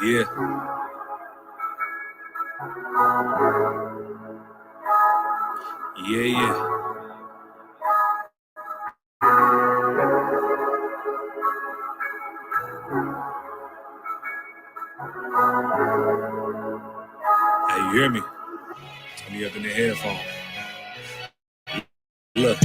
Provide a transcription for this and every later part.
Yeah. Yeah. Hey, you hear me? Turn me up in the headphones. Look.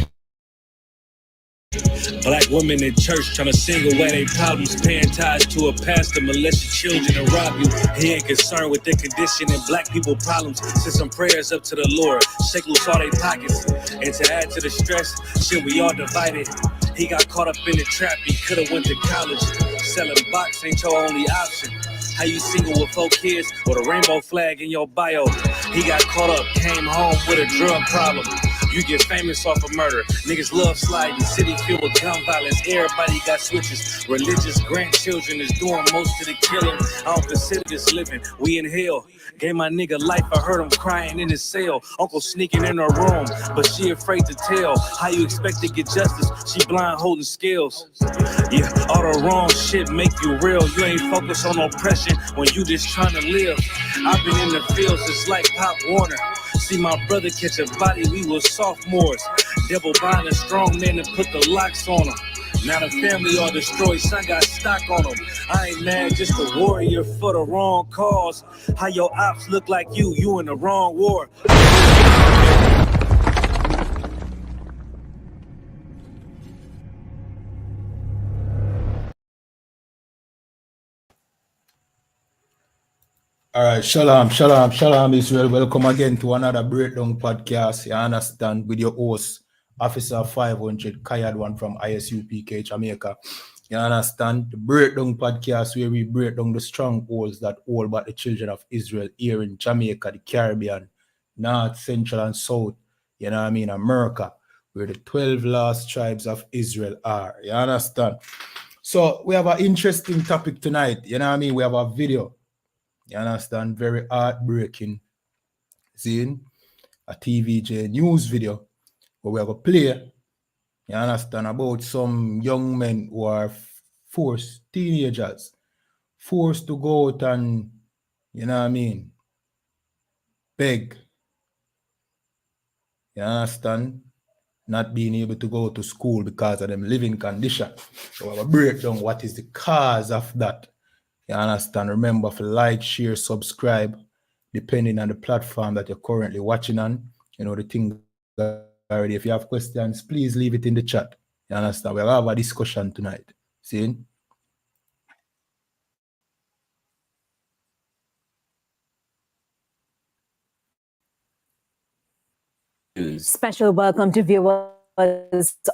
Black women in church trying to sing away their problems, paying tithes to a pastor, molest your children and rob you. He ain't concerned with their condition and black people problems. Send some prayers up to the Lord, shake loose all their pockets. And to add to the stress, shit, we all divided. He got caught up in the trap, he could've went to college. Selling box ain't your only option. How you single with 4 kids with a rainbow flag in your bio? He got caught up, came home with a drug problem. You get famous off of murder. Niggas love sliding. City filled with gun violence. Everybody got switches. Religious grandchildren is doing most of the killing. I don't consider this living. We in hell. Gave my nigga life. I heard him crying in his cell. Uncle sneaking in her room, but she afraid to tell. How you expect to get justice? She blind holding scales. Yeah, all the wrong shit make you real. You ain't focused on oppression when you just trying to live. I've been in the fields just like Pop Warner. See my brother catch a body, we was sophomores. Devil buying a strong man and put the locks on him. Now the family all destroyed, son got stock on him. I ain't mad, just a warrior for the wrong cause. How your ops look like you in the wrong war. All right, shalom, Israel. Welcome again to another Breakdown podcast. You understand, with your host, Officer 500 Kayadwan from ISUPK Jamaica. You understand, the Breakdown podcast where we break down the strongholds that hold back the children of Israel here in Jamaica, the Caribbean, North, Central, and South. You know what I mean? America, where the 12 lost tribes of Israel are. You understand? So we have an interesting topic tonight. You know what I mean? We have a video. You understand? Very heartbreaking. Seeing a TVJ news video where we have a play. You understand? About some young men who are forced, teenagers, forced to go out and, you know what I mean, beg. You understand? Not being able to go to school because of them living condition. So we have a breakdown. What is the cause of that? You understand? Remember to like, share, subscribe, depending on the platform that you're currently watching on. You know, the thing already. If you have questions, please leave it in the chat. You understand? We'll have a discussion tonight. See? Special welcome to viewers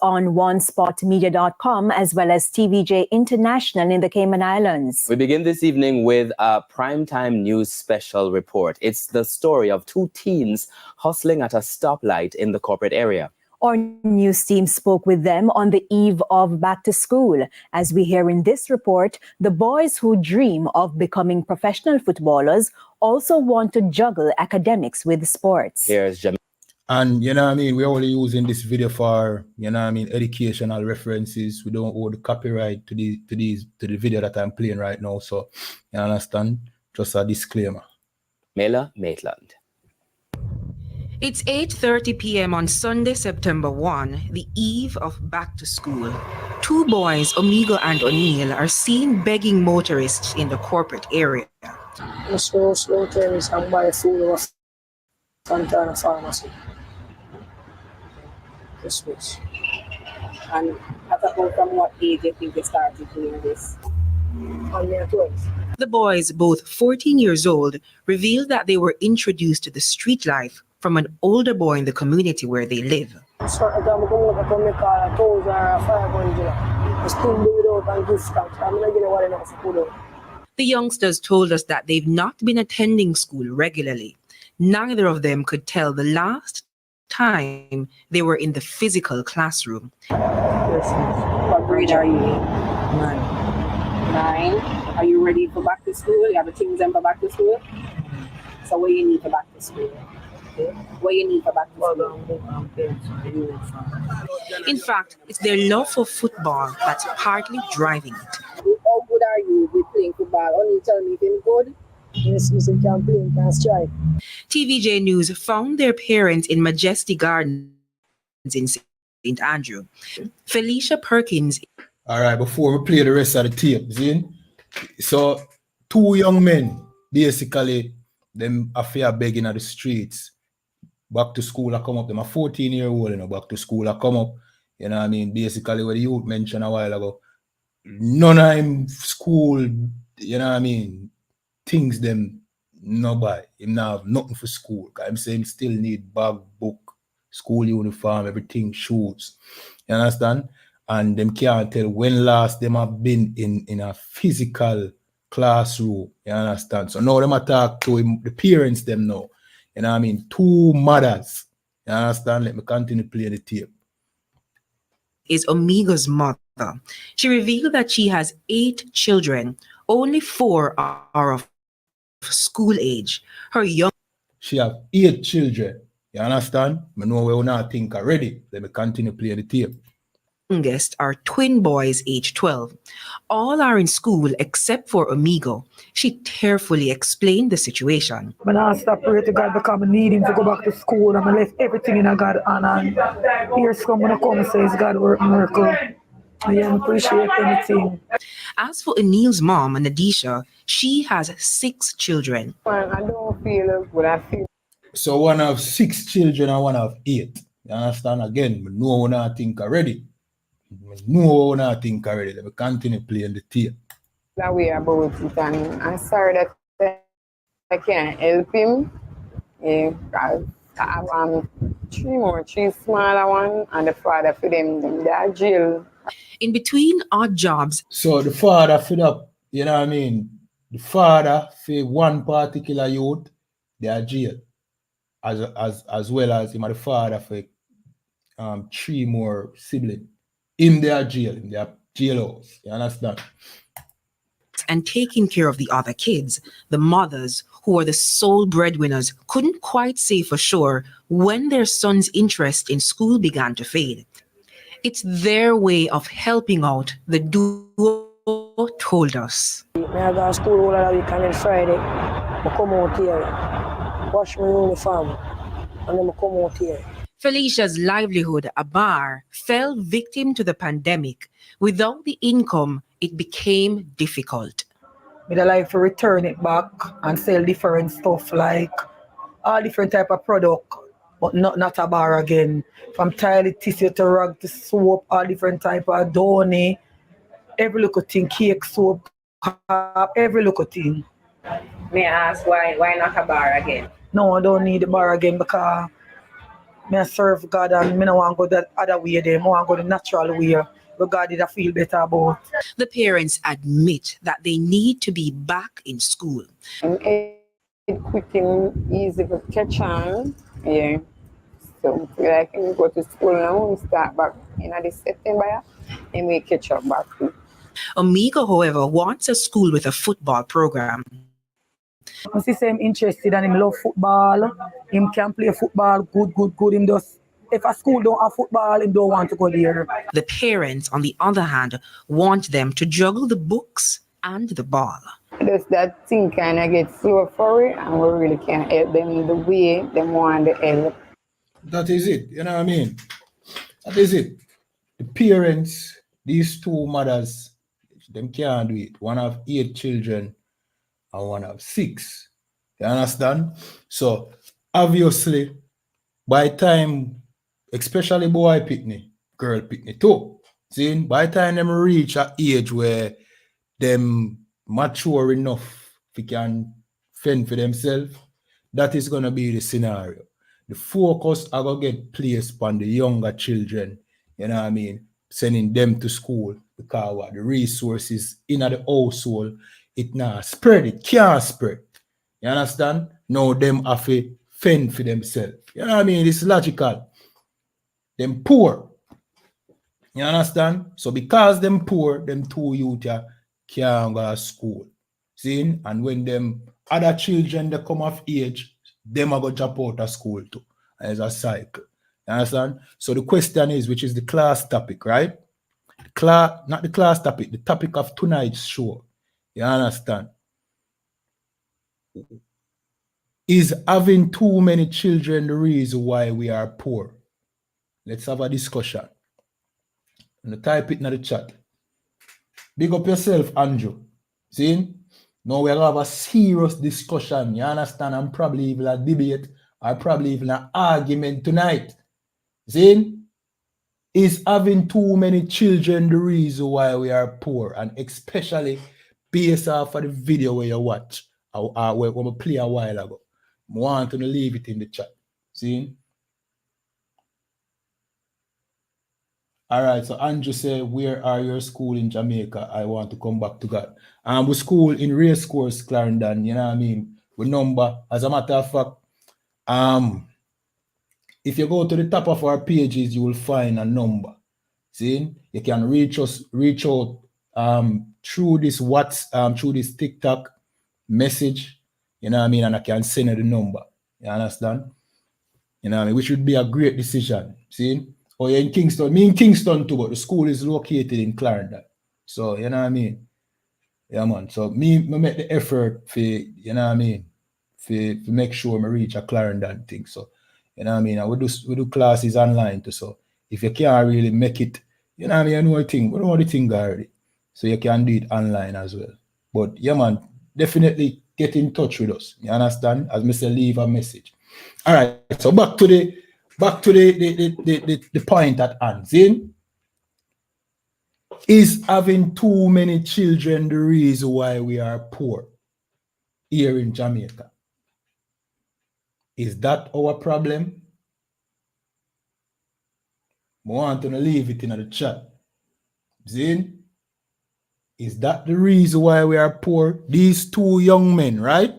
on OneSpotMedia.com as well as TVJ International in the Cayman Islands. We begin this evening with a primetime news special report. It's the story of 2 teens hustling at a stoplight in the corporate area. Our news team spoke with them on the eve of back to school. As we hear in this report, the boys who dream of becoming professional footballers also want to juggle academics with sports. Here's And you know what I mean, we're only using this video for, you know what I mean, educational references. We don't owe the copyright to the video that I'm playing right now. So you understand? Just a disclaimer. Mela Maitland. It's 8:30 p.m. on Sunday, September 1, the eve of back to school. 2 boys, Omigo and O'Neill, are seen begging motorists in the corporate area. Slow terrorists and buy food over Santana Pharmacy. This was. And at about from what age do you think they started doing this? On their 12. The boys, both 14 years old, revealed that they were introduced to the street life from an older boy in the community where they live. So I come up and make a 1,500. I still do it out and give stamps. I'm not getting what enough for food. The youngsters told us that they've not been attending school regularly. Neither of them could tell the last time they were in the physical classroom. What grade are you in? 9. Are you ready for back to school? You have the things in for back to school? So what you need for back to school? What you need for back to school? In fact, it's their love for football that's partly driving it. How good good are you with playing football? Only tell me if you're good. Yes, you can play, you can strike. TVJ News found their parents in Majestic Gardens in St. Andrew. Felicia Perkins. All right, before we play the rest of the tape, see? So, two young men, basically, them affair begging at the streets. Back to school, I come up. Them a 14-year-old, you know, back to school, I come up. You know what I mean? Basically, what the youth mentioned a while ago. None of him school, you know what I mean? Things them no buy. Him now have nothing for school. I'm saying still need bag, book, school uniform, everything, shoes. You understand? And them can't tell when last them have been in a physical classroom. You understand? So now them talk to him, the parents them know. You know what I mean? Two mothers. You understand? Let me continue play the tape. Is Omega's mother. She revealed that she has 8 children. Only 4 are of school age. Her She have 8 children. You understand? I know we will not think already. Let me continue playing the tape. youngest are twin boys aged 12. All are in school except for Omigo. She tearfully explained the situation. When I stop pray to God because I need him to go back to school and I left everything in God and here's someone come and says God work miracle. I don't appreciate anything. As for Anil's mom, Nadisha, she has 6 children. I don't feel good. I feel. So one have 6 children and one have 8. You understand? Again, I know when I think already. Let me continue playing the tape. That way about it, and I'm sorry that I can't help him. Yeah, I have 3 smaller ones, and the father for them they're jail. In between odd jobs. So the father fed up, you know what I mean? The father for one particular youth, they are jail. As well as him, the father for 3 more siblings. In their jail, in their jailhouse. You understand? And taking care of the other kids, the mothers, who are the sole breadwinners, couldn't quite say for sure when their son's interest in school began to fade. It's their way of helping out, the duo told us. I go to school all of the week and then Friday, I come out here, wash my uniform, and then I come out here. Felicia's livelihood, a bar, fell victim to the pandemic. Without the income, it became difficult. I'd like to return it back and sell different stuff like all different type of product, but not a bar again. From toilet tissue to rag to soap, all different type of donny, every little thing, cake, soap, every little thing. May I ask why not a bar again? No, I don't need the bar again because I serve God and I don't want to go that other way there. I want to go the natural way where God did I feel better about. The parents admit that they need to be back in school. And quitting easy to catch on. Yeah. So I can go to school now and start back in this September and we catch up back. Omigo, however, wants a school with a football program. I see him interested and him love football. Him can play football good. Him does. If a school don't have football, him don't want to go there. The parents, on the other hand, want them to juggle the books and the ball. Does that thing kind of get slow for it and we really can't help them the way they want the help. That is it. You know what I mean? That is it. The parents, these 2 mothers, them can't do it. One have 8 children and one have 6. You understand? So obviously, by time, especially boy picnic, girl picnic too, see, by the time them reach an age where them mature enough to can fend for themselves, that is gonna be the scenario. The focus are gonna get placed on the younger children, you know what I mean, sending them to school because what the resources in the household, it not spread, it can't spread. You understand? Now them have to fend for themselves. You know what I mean? It's logical. Them poor. You understand? So because them poor, them 2 youth can't go to school. See? And when them other children they come of age, them are going to drop out of school too. And it's a cycle. You understand? So the question is, which is the class topic, right? Not the class topic, the topic of tonight's show. You understand? Is having too many children the reason why we are poor? Let's have a discussion. And type it in the chat. Big up yourself, Andrew. See? Now we're going to have a serious discussion. You understand? And probably even a debate or probably even an argument tonight. See? Is having too many children the reason why we are poor? And especially based off of the video where you watch or where we play a while ago. I want to leave it in the chat. See? All right, so Andrew said, where are your school in Jamaica? I want to come back to that. We school in Race Course, Clarendon, you know what I mean? We number, as a matter of fact, if you go to the top of our pages, you will find a number. See? You can reach out through this through this TikTok message, you know what I mean? And I can send you the number. You understand? You know what I mean? Which would be a great decision. See? Or you're in Kingston. Me in Kingston too, but the school is located in Clarendon. So, you know what I mean? Yeah, man. So, me make the effort for, you know what I mean? For make sure I reach a Clarendon thing. So, you know what I mean? And we do classes online too. So, if you can't really make it, you know what I mean? I know the thing. We know the thing already. So, you can do it online as well. But, yeah, man, definitely get in touch with us. You understand? As I say, leave a message. All right. So, back to the point at hand. See? Is having too many children the reason why we are poor here in Jamaica? Is that our problem? I want to leave it in the chat. See? Is that the reason why we are poor? These two young men, right?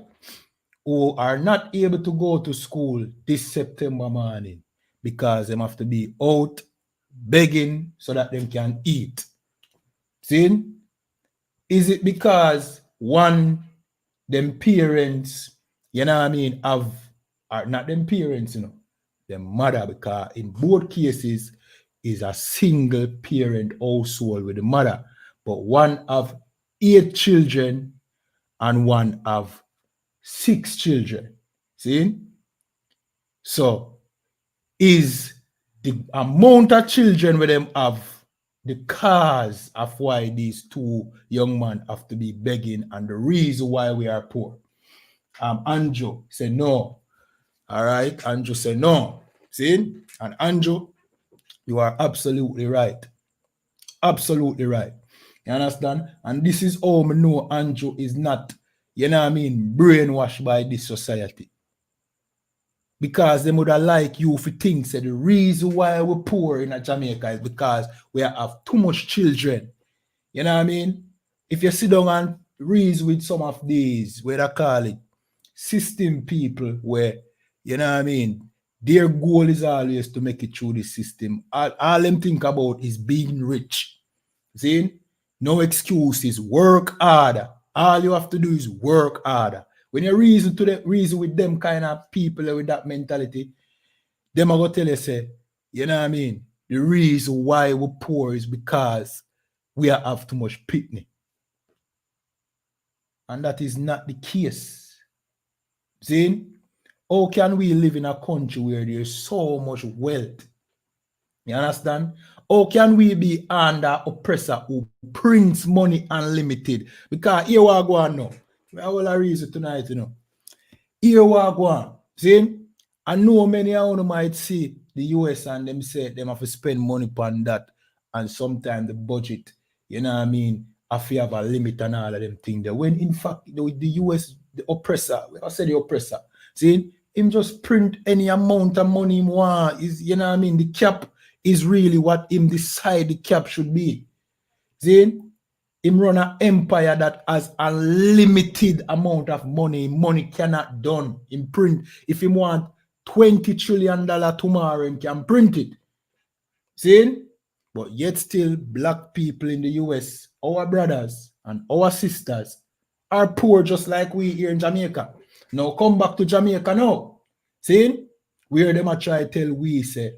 Who are not able to go to school this September morning because they have to be out begging so that they can eat. See? Is it because one, them parents, you know what I mean, are not them parents, you know, them mother, because in both cases is a single parent household with the mother, but one have 8 children and one have 6 children. See? So is the amount of children with them have the cause of why these two young men have to be begging and the reason why we are poor? Andrew said no. All right, Andrew said no. See? And Andrew, you are absolutely right. Absolutely right. You understand? And this is how I know Andrew is not, you know what I mean, brainwashed by this society. Because they would have like you for things that the reason why we're poor in Jamaica is because we have too much children. You know what I mean? If you sit down and reason with some of these, where they call it, system people, where, you know what I mean, their goal is always to make it through the system. All them think about is being rich. See? No excuses. Work harder. All you have to do is work harder. When you reason with them kind of people with that mentality, them are going to tell you, say, you know what I mean? The reason why we're poor is because we have too much pitney. And that is not the case. See? How can we live in a country where there's so much wealth? You understand? How can we be under oppressor who prints money unlimited? Because here we are going now. I will reason tonight, you know. Here we are going. See? I know many of you might see the US and them say them have to spend money upon that. And sometimes the budget, you know what I mean, if you have a limit and all of them things there. When in fact, with the US, the oppressor, I say the oppressor, see, him just print any amount of money he want. Is, you know what I mean? The cap is really what him decide the cap should be. See? Him run an empire that has unlimited amount of money. Money cannot done. Him print. If he want $20 trillion tomorrow, he can print it. See? But yet still, black people in the US, our brothers and our sisters, are poor just like we here in Jamaica. Now come back to Jamaica now. See? Where them a try tell we say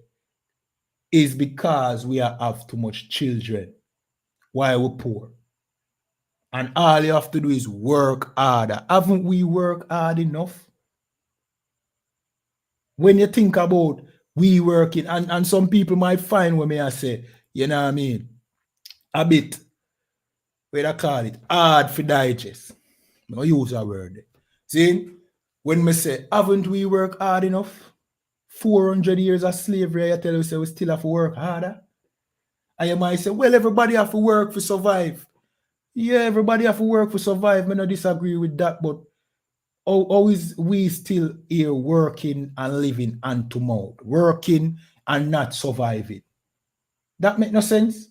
is because we have too much children. Why we're poor. And all you have to do is work harder. Haven't we worked hard enough? When you think about we working, and some people might find what me I say, you know what I mean, a bit, what I call it, hard for digest. I use a word. See, when me say, haven't we worked hard enough? 400 years of slavery, I tell you, say we still have to work harder. And you might say, well, everybody have to work for survive. Yeah, everybody have to work for survive. I don't disagree with that, but how is we still here working and living hand to mouth, working and not surviving? That make no sense?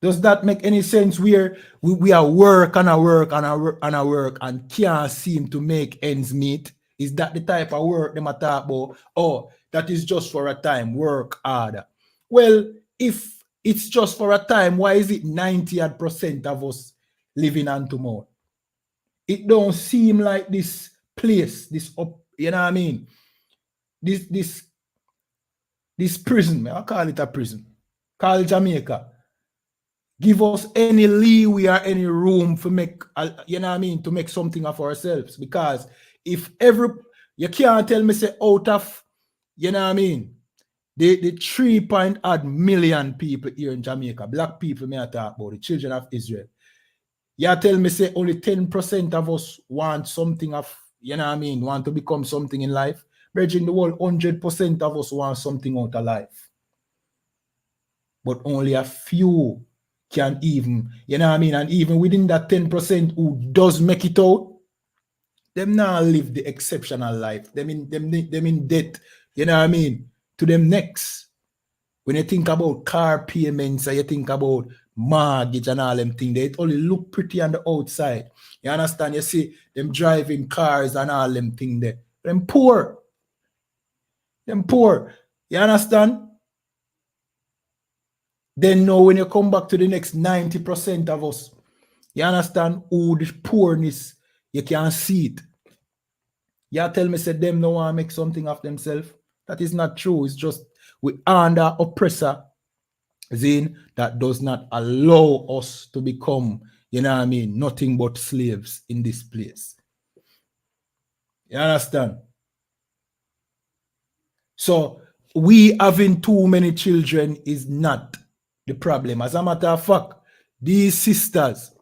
Does that make any sense? Where we are work and a work and a work and a work and can't seem to make ends meet? Is that the type of work them talk about? Oh, that is just for a time, work harder. Well, if it's just for a time, why is it 90% of us living hand to mouth? It don't seem like this place, this up, you know what I mean? This prison, I call it a prison, call it Jamaica. Give us any leeway or any room for make, you know what I mean, to make something of ourselves. Because if you can't tell me say out of, you know what I mean, the 3.8 million people here in Jamaica, black people may I talk about, the children of Israel. You tell me say only 10% of us want something of, you know what I mean, want to become something in life. Bridging the world, 100% of us want something out of life. But only a few can even, you know what I mean, and even within that 10% who does make it out, them now live the exceptional life. Them in debt, you know what I mean, to them next. When you think about car payments and you think about mortgage and all them things, they only look pretty on the outside. You understand? You see them driving cars and all them things there. Them poor. Them poor. You understand? Then now when you come back to the next 90% of us, you understand who the poorness, you can see it. You tell me say them no want to make something of themselves. That is not true. It's just we under oppressor Zine that does not allow us to become, you know what I mean, nothing but slaves in this place. You understand? So we having too many children is not the problem. As a matter of fact, these sisters,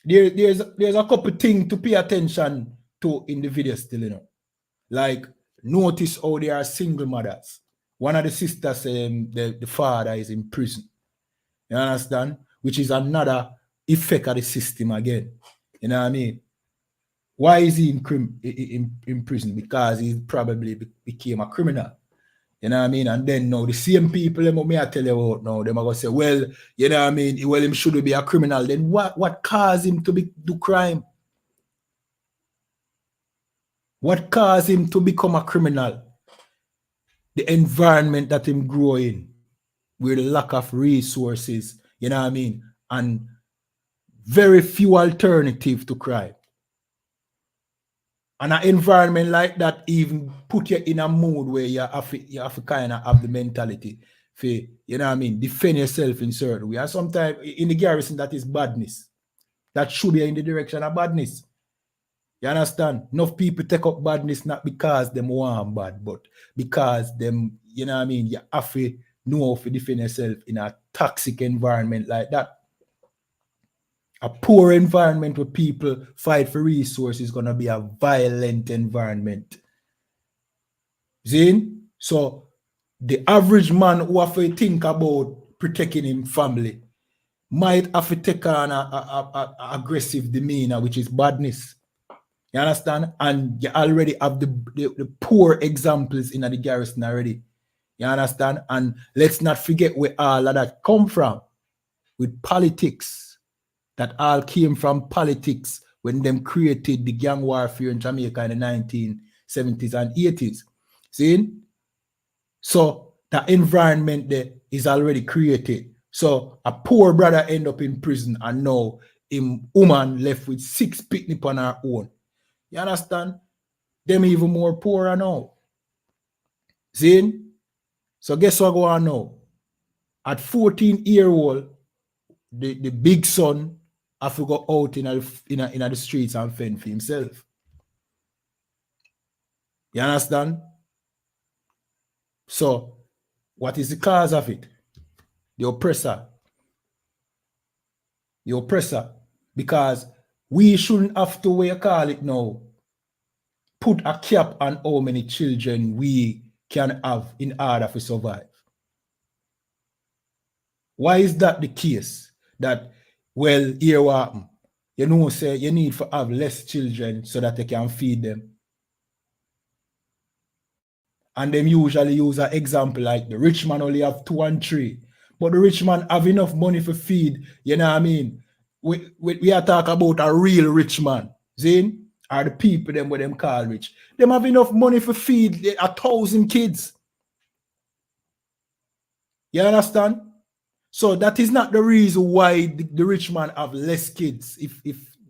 there's a couple things to pay attention to in the video still, you know. Like, notice how they are single mothers. One of the sisters, the father is in prison. You understand? Which is another effect of the system again. You know what I mean? Why is he in prison? Because he probably became a criminal. You know what I mean? And then now the same people, I tell you about now, they're going to say, well, you know what I mean? Well, him should be a criminal. Then what caused him to do crime? What caused him to become a criminal? The environment that him grew in, with the lack of resources, you know what I mean? And very few alternatives to crime. And an environment like that even put you in a mood where you have to kind of have the mentality for, you know what I mean, defend yourself in certain way. And sometimes in the garrison, that is badness. That should be in the direction of badness. You understand? Enough people take up badness not because them want bad, but because them, you know what I mean, you have to know how to defend yourself in a toxic environment like that. A poor environment where people fight for resources is going to be a violent environment. See? So the average man who have to think about protecting his family might have to take on a aggressive demeanor, which is badness. You understand? And you already have the poor examples in the garrison already. You understand? And let's not forget where all of that come from. With politics. That all came from politics when them created the gang warfare in Jamaica in the 1970s and 80s. See? So the environment there is already created. So a poor brother end up in prison and now a woman left with 6 picnic on her own. You understand? Them even more poorer now. See? So guess what go on now? At 14-year-old, the big son have to go out in the streets and fend for himself. You understand? So, what is the cause of it? The oppressor. The oppressor. Because we shouldn't have to, what you call it now, put a cap on how many children we can have in order to survive. Why is that the case? That, well, here what happen? You know, say you need to have less children so that you can feed them. And them usually use an example like the rich man only have 2 and 3. But the rich man have enough money for feed, you know what I mean? We are talking about a real rich man. Zin? Are the people them what them call rich. Them have enough money for feed 1,000 kids. You understand? So that is not the reason why the rich man have less kids. If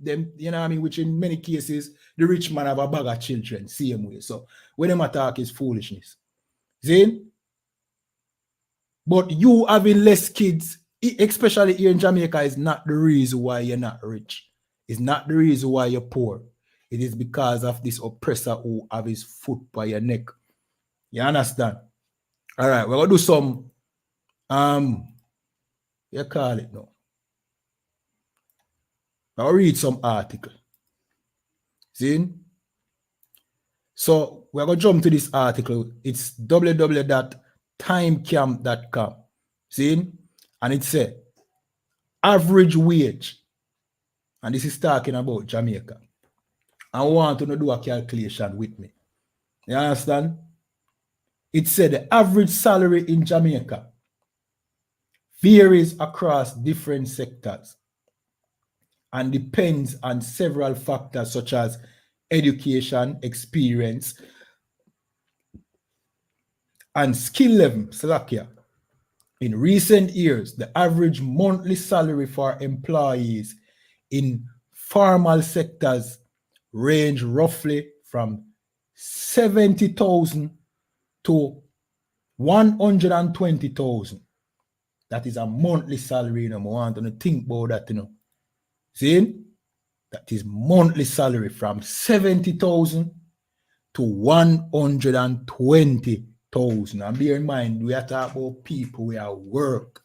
them, you know what I mean, which in many cases, the rich man have a bag of children, same way. So when them attack is foolishness. Zin? But you having less kids, especially here in Jamaica, is not the reason why you're not rich. It's not the reason why you're poor. It is because of this oppressor who have his foot by your neck. You understand? All right, we're going to do some, you call it now. I'll read some article. See? So we're going to jump to this article. It's www.timecamp.com. See? And it says, average wage. And this is talking about Jamaica. I want to do a calculation with me. You understand? It said the average salary in Jamaica varies across different sectors and depends on several factors such as education, experience, and skill level. Slovakia. In recent years, the average monthly salary for employees in formal sectors range roughly from 70,000 to 120,000. That is a monthly salary. You know, I want to think about that, you know. See? That is monthly salary from 70,000 to 120,000. And bear in mind, we are talking about people who are work.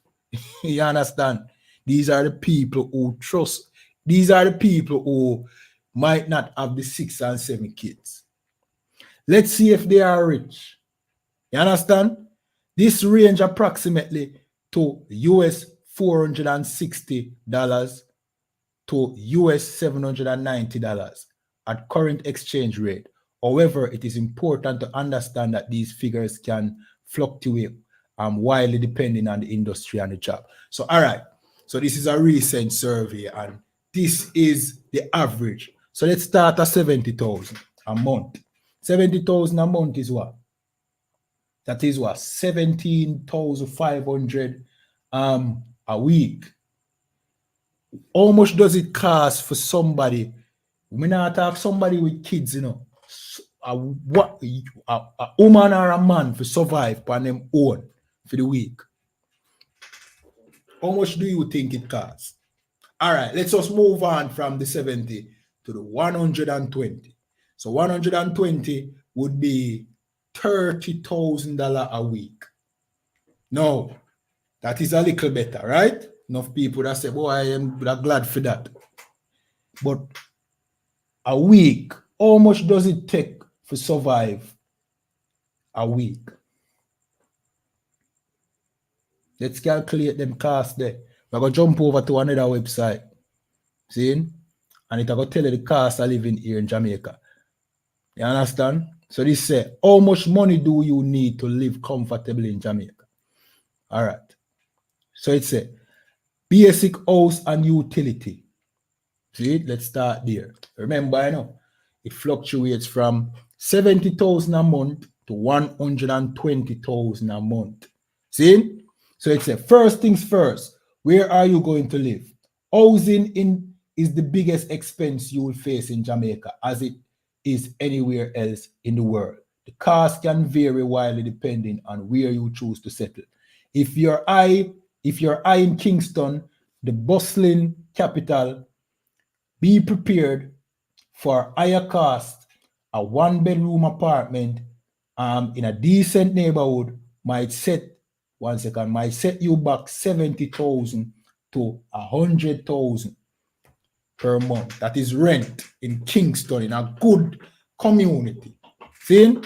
You understand? These are the people who trust. These are the people who might not have the 6 and 7 kids. Let's see if they are rich. You understand? This range approximately to US $460 to US $790 at current exchange rate. However, it is important to understand that these figures can fluctuate wildly depending on the industry and the job. So, all right. So this is a recent survey and this is the average. So let's start at 70,000 a month. 70,000 a month is what? That is what? 17,500 a week. How much does it cost for somebody? We not talk somebody with kids, you know. A woman or a man for survive on them own for the week. How much do you think it costs? All right, let's just move on from the 70 to the 120. So 120 would be $30,000 a week. No, that is a little better, right? Enough people that say, boy, I am glad for that. But a week, how much does it take to survive a week? Let's calculate them costs there. We're going to jump over to another website. See? And it's going to tell you the cost of living here in Jamaica. You understand? So this says, how much money do you need to live comfortably in Jamaica? All right. So it says, basic house and utility. See? Let's start there. Remember, I know, it fluctuates from 70,000 a month to 120,000 a month. See? So it says, first things first, where are you going to live? Housing is the biggest expense you will face in Jamaica, as it is anywhere else in the world. The cost can vary widely depending on where you choose to settle. If you're in Kingston, the bustling capital, be prepared for higher cost. A 1-bedroom apartment in a decent neighborhood might set you back 70,000 to 100,000 per month. That is rent in Kingston, in a good community. See?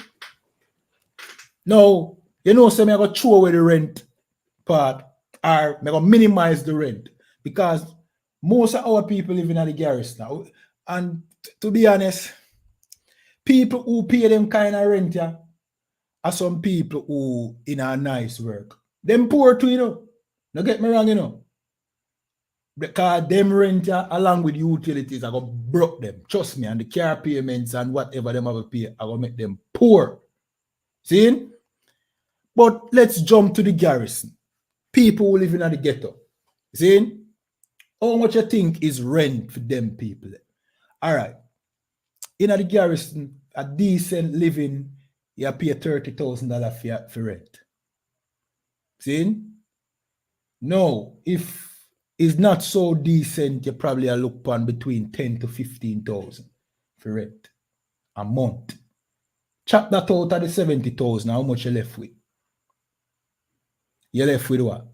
Now, you know, so I'm going to throw away the rent part, or I'm going to minimize the rent, because most of our people living in the garrison now. And to be honest, people who pay them kind of rent are some people who in a nice work. Them poor too, you know. Don't get me wrong, you know. Because them rent along with utilities are going to broke them. Trust me, and the car payments and whatever them have to pay are going to make them poor. See? But let's jump to the garrison. People who live in the ghetto. See? How much you think is rent for them people? All right. In the garrison, a decent living, you pay $30,000 for rent. See? No, if it's not so decent, you probably look upon between 10 to 15,000 for rent a month. Chop that out of the 70,000, how much you left with? You left with what?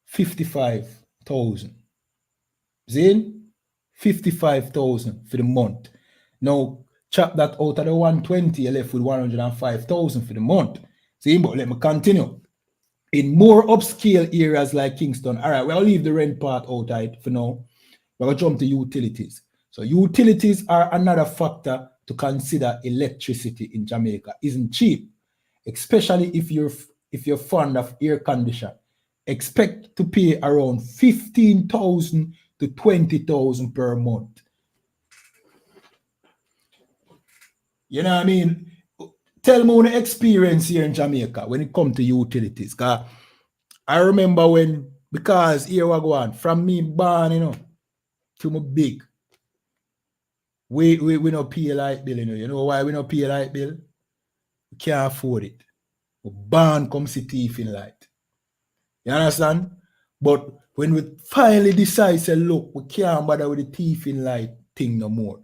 55,000. Zin? 55,000 for the month. Now, chop that out of the 120, you left with 105,000 for the month. See, but let me continue. In more upscale areas like Kingston, all right, we'll leave the rent part out of it for now. We're going to jump to utilities. So utilities are another factor to consider. Electricity in Jamaica isn't cheap, especially if you're fond of air conditioning. Expect to pay around 15,000 to 20,000 per month. You know what I mean? Tell me the experience here in Jamaica when it comes to utilities. Cause I remember when, because here we go on, from me born, you know, to me big, we don't pay a light bill, you know. You know why we don't pay a light bill? We can't afford it. We born come see thief in light. You understand? But when we finally decide, say, look, we can't bother with the thief in light thing no more.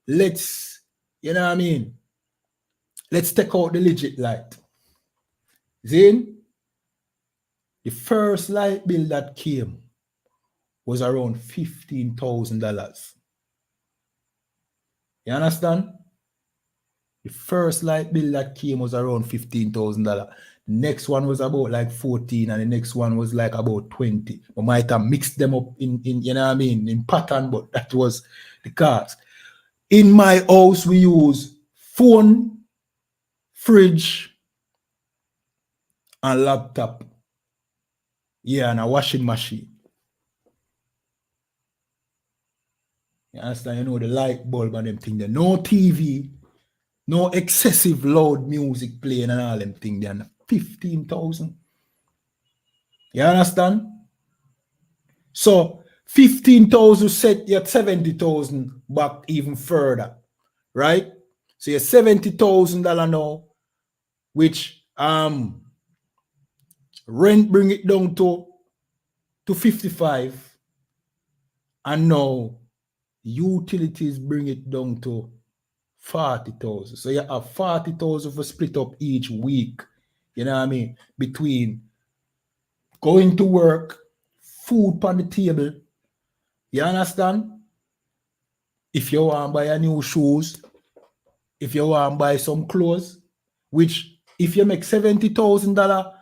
Let's, you know what I mean? Let's take out the legit light. Then, the first light bill that came was around $15,000. You understand? The first light bill that came was around $15,000. Next one was about like 14, and the next one was like about 20. We might have mixed them up in you know what I mean, in pattern, but that was the cost. In my house, we use phone, fridge, and laptop. Yeah, and a washing machine. You understand? You know, the light bulb and them thing there. No TV, no excessive loud music playing and all them thing there. 15,000. You understand? So 15,000 set you 70,000 back even further, right? So you're $70,000 now, which rent bring it down to 55, and now utilities bring it down to 40,000. So you have 40,000 for split up each week. You know what I mean? Between going to work, food on the table. You understand? If you want to buy a new shoes, if you want to buy some clothes, which if you make $70,000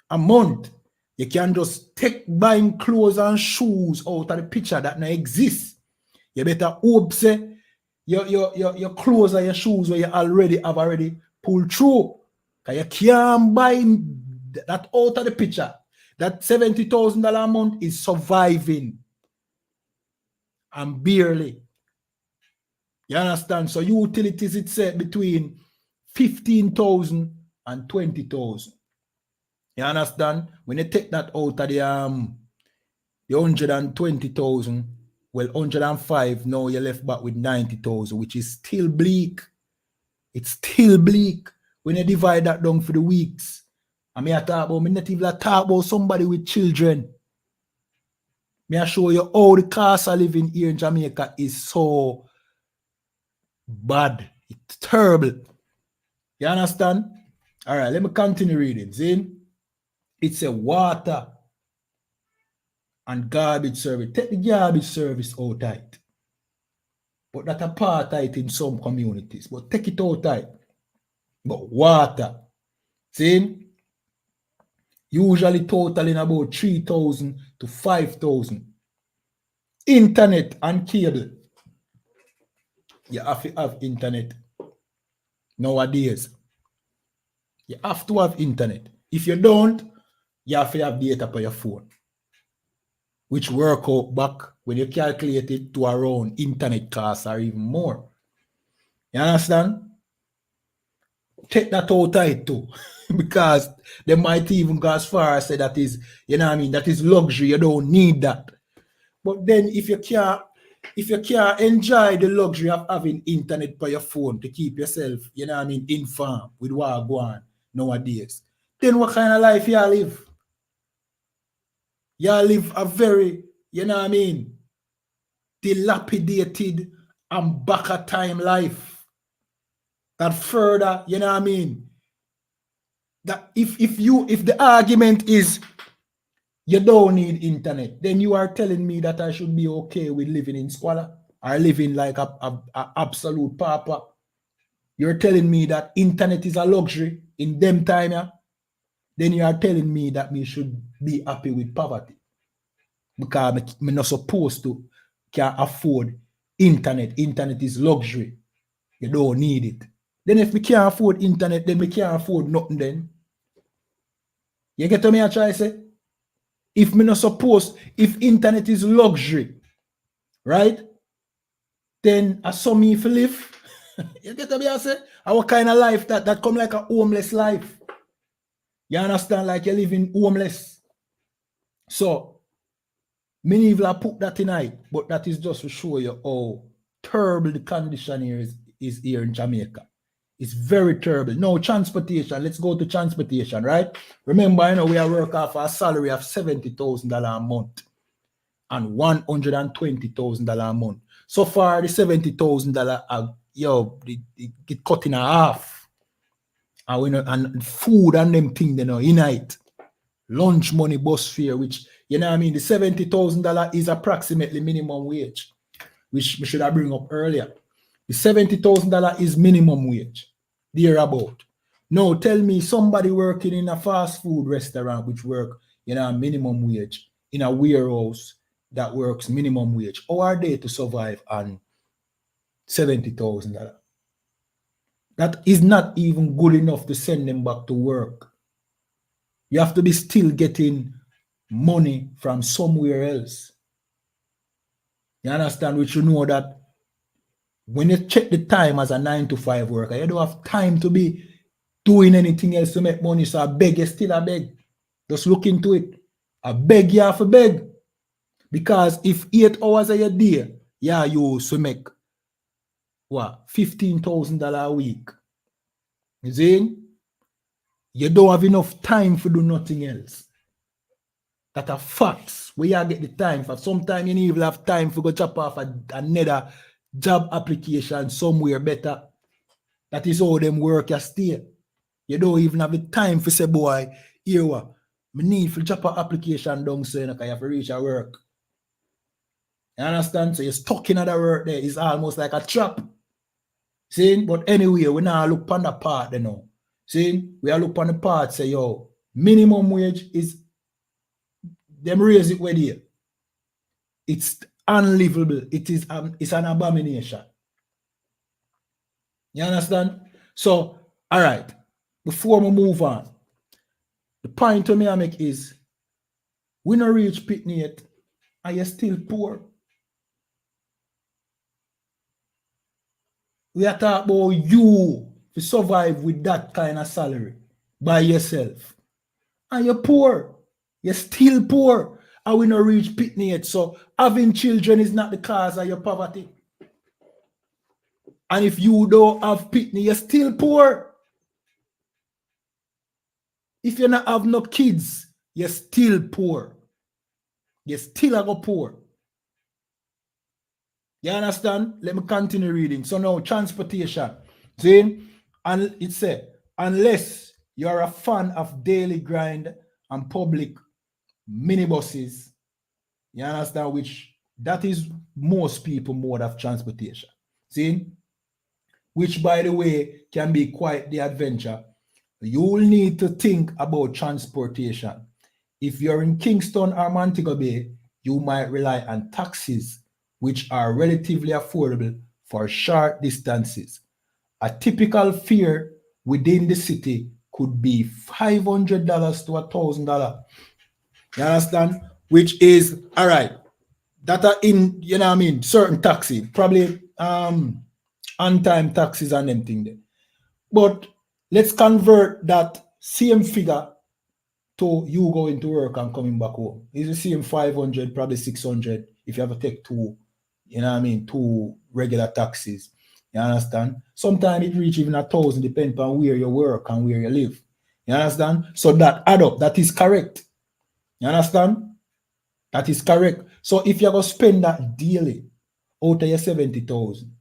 a month, you can just take buying clothes and shoes out of the picture that now exists. You better hope say your clothes and your shoes where you already pulled through. You can't buy that out of the picture. That $70,000 a month is surviving. And barely. You understand? So utilities, it's set between 15,000 and 20,000. You understand? When you take that out of the 120,000, well, 105, now you're left back with 90,000, which is still bleak. It's still bleak when you divide that down for the weeks. I mean, I not even talk about somebody with children. Me I show you how the cost of living here in Jamaica is so bad. It's terrible. You understand? All right, let me continue reading. See? It's a water and garbage service. Take the garbage service out of it. But that's a part of it in some communities. But take it out of it. But water, see? Usually totaling about 3,000 to 5,000. Internet and cable. You have to have internet nowadays. You have to have internet. If you don't, you have to have data for your phone, which work out back when you calculate it to around internet costs or even more. You understand? Take that out of it too. Because they might even go as far as say that is, you know what I mean, that is luxury. You don't need that. But then if you can't enjoy the luxury of having internet for your phone to keep yourself, you know what I mean, informed with what go on nowadays, then what kind of life you live? You live a very, you know what I mean, dilapidated and back of time life. That further, you know what I mean, that if the argument is you don't need internet, then you are telling me that I should be okay with living in squalor or living like a absolute pauper. You're telling me that internet is a luxury in them time, yeah? Then you are telling me that me should be happy with poverty because I'm not supposed to can afford internet. Internet is luxury. You don't need it. Then if we can't afford internet, then we can't afford nothing then. You get to me I try to say? If me not supposed, if internet is luxury, right? Then I saw me if live. You get to me I say? Our kind of life that come like a homeless life. You understand? Like you're living homeless. So, many people have put that tonight, but that is just to show you how terrible the condition here is here in Jamaica. It's very terrible. No, transportation. Let's go to transportation, right? Remember, you know, we are working off a salary of $70,000 a month and $120,000 a month. So far, the $70,000, they get cut in half. And, we know, and food and them things, you know, in it. Lunch money, bus fare, which, you know what I mean, the $70,000 is approximately minimum wage, which we should have bring up earlier. The $70,000 is minimum wage, thereabout. Now tell me somebody working in a fast food restaurant which work, you know, minimum wage, in a warehouse that works minimum wage. How are they to survive on $70,000? That is not even good enough to send them back to work. You have to be still getting money from somewhere else. You understand? Which you know that when you check the time as a 9-to-5 worker, you don't have time to be doing anything else to make money. So I beg you, still I beg. Just look into it. I beg you for beg. Because if 8 hours of your day, yeah, you also make what? $15,000 a week. You see? You don't have enough time to do nothing else. That are facts. Where you get the time for. Sometimes you don't even have time to go chop off another job application somewhere better. That is how them work you stay. You don't even have the time for say, boy, here what? Me need to chop an application down so you have to reach a work. You understand? So you're stuck in other work there. It's almost like a trap. See? But anyway, we now look on the part you know. See? We are look on the part say, yo, minimum wage is them raise it with you. It's unlivable. It is it's an abomination. You understand? So, all right. Before we move on, the point to me I make is we not reach Pitney yet, and you're still poor. We are talking about you to survive with that kind of salary by yourself. And you're poor. You're still poor. And we not reach Pitney yet. So having children is not the cause of your poverty. And if you don't have Pitney, you're still poor. If you not have no kids, you're still poor. You still go poor. You understand? Let me continue reading. So now, transportation. See? And it said, unless you're a fan of daily grind and public minibuses, you understand, which that is most people mode of transportation. See? Which, by the way, can be quite the adventure. You'll need to think about transportation. If you're in Kingston or Montego Bay, you might rely on taxis, which are relatively affordable for short distances. A typical fare within the city could be $500 to $1,000. You understand? Which is, all right, that are in, you know what I mean, certain taxi, probably on-time taxis and them thing there. But let's convert that same figure to you going to work and coming back home. It's the same 500, probably 600 if you have to take two, you know what I mean, two regular taxis. You understand? Sometimes it reach even 1,000 depending on where you work and where you live. You understand? So that add up, that is correct. You understand? That is correct. So if you're going to spend that daily out of your 70,000,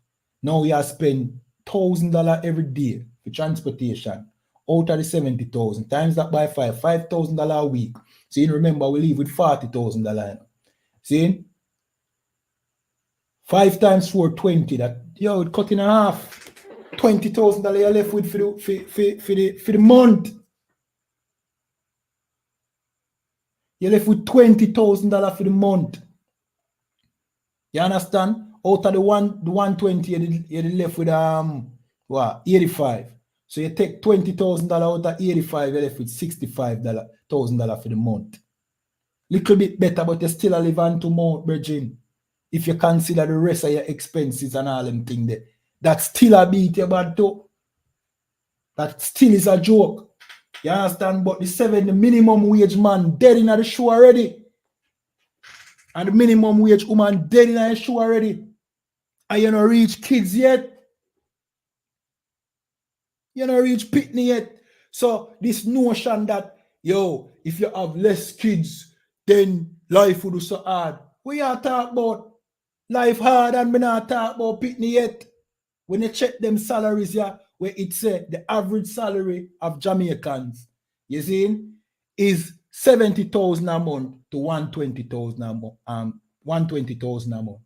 now you have spend $1,000 every day for transportation out of the 70,000, times that by $5,000 a week. So you remember we leave with $40,000. See? 5 times 4, 20. That it cut in half. $20,000 you're left with for the month. You're left with $20,000 for the month. You understand? Out of the 120, you're left with 85. So you take $20,000 out of 85, you're left with $65,000 for the month. Little bit better, but you still live on to Mount Virgin. If you consider the rest of your expenses and all them things there, that still a beat you bad too. That still is a joke. You understand? But the minimum wage man dead in the show already. And the minimum wage woman dead in the show already. And you don't reach kids yet. You don't reach pitney yet. So this notion that, if you have less kids, then life would be so hard. We are talking about life hard and we not talk about pitney yet. When you check them salaries here, where it said the average salary of Jamaicans, you see, is 70,000 a month to 120,000 a month. 120,000 a month.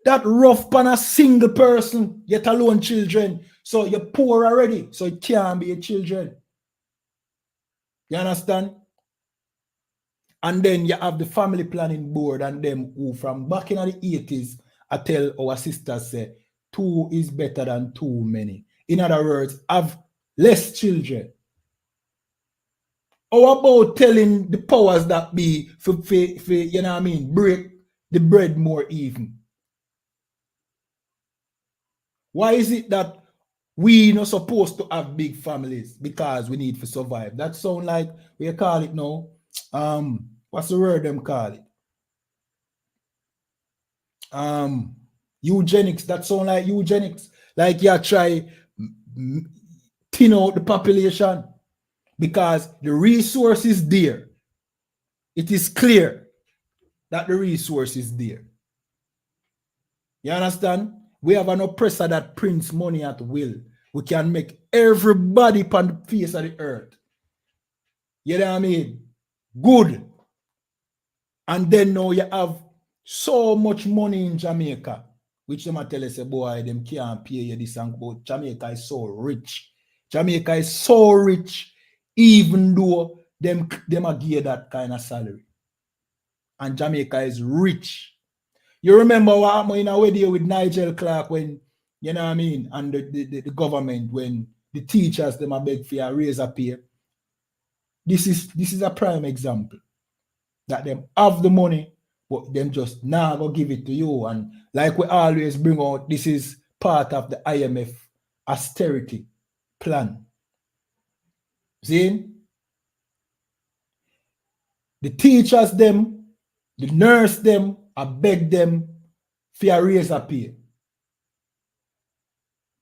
That rough pan a single person, yet alone children. So you're poor already, so it can't be your children. You understand? And then you have the family planning board and them who from back in the 80s, I tell our sisters say, 2 is better than too many. In other words, have less children. How about telling the powers that be for you know what I mean, break the bread more even? Why is it that we not supposed to have big families? Because we need to survive. That sound like, we call it now, what's the word them call it? Eugenics. That sound like eugenics. Like you try thin out the population because the resource is there. It is clear that the resource is there. You understand? We have an oppressor that prints money at will. We can make everybody upon the face of the earth. You know what I mean? Good. And then now you have so much money in Jamaica, which them tell us, boy, them can't pay you this and but Jamaica is so rich. Jamaica is so rich, even though them are give that kind of salary. And Jamaica is rich. You remember what happened in a wedding with Nigel Clark when, you know what I mean, and the government, when the teachers, them are beg for a raise a pay. This is a prime example. That them have the money, but them just now go give it to you. And like we always bring out, this is part of the IMF austerity plan. See? The teachers them, the nurse them, I beg them for a raise a pay.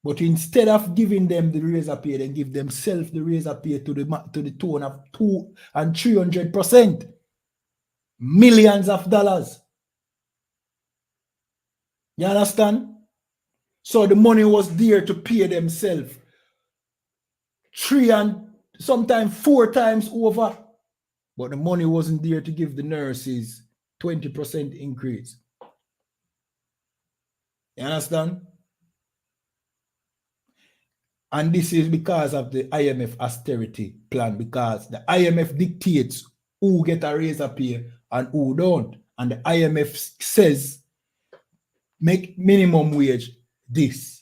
But instead of giving them the raise a pay, they give themselves the raise a pay to the tune of 200% and 300%. Millions of dollars. You understand? So the money was there to pay themselves 3 and sometimes 4 times over. But the money wasn't there to give the nurses 20% increase. You understand? And this is because of the IMF austerity plan, because the IMF dictates who get a raise of pay and who don't. And the IMF says, make minimum wage this.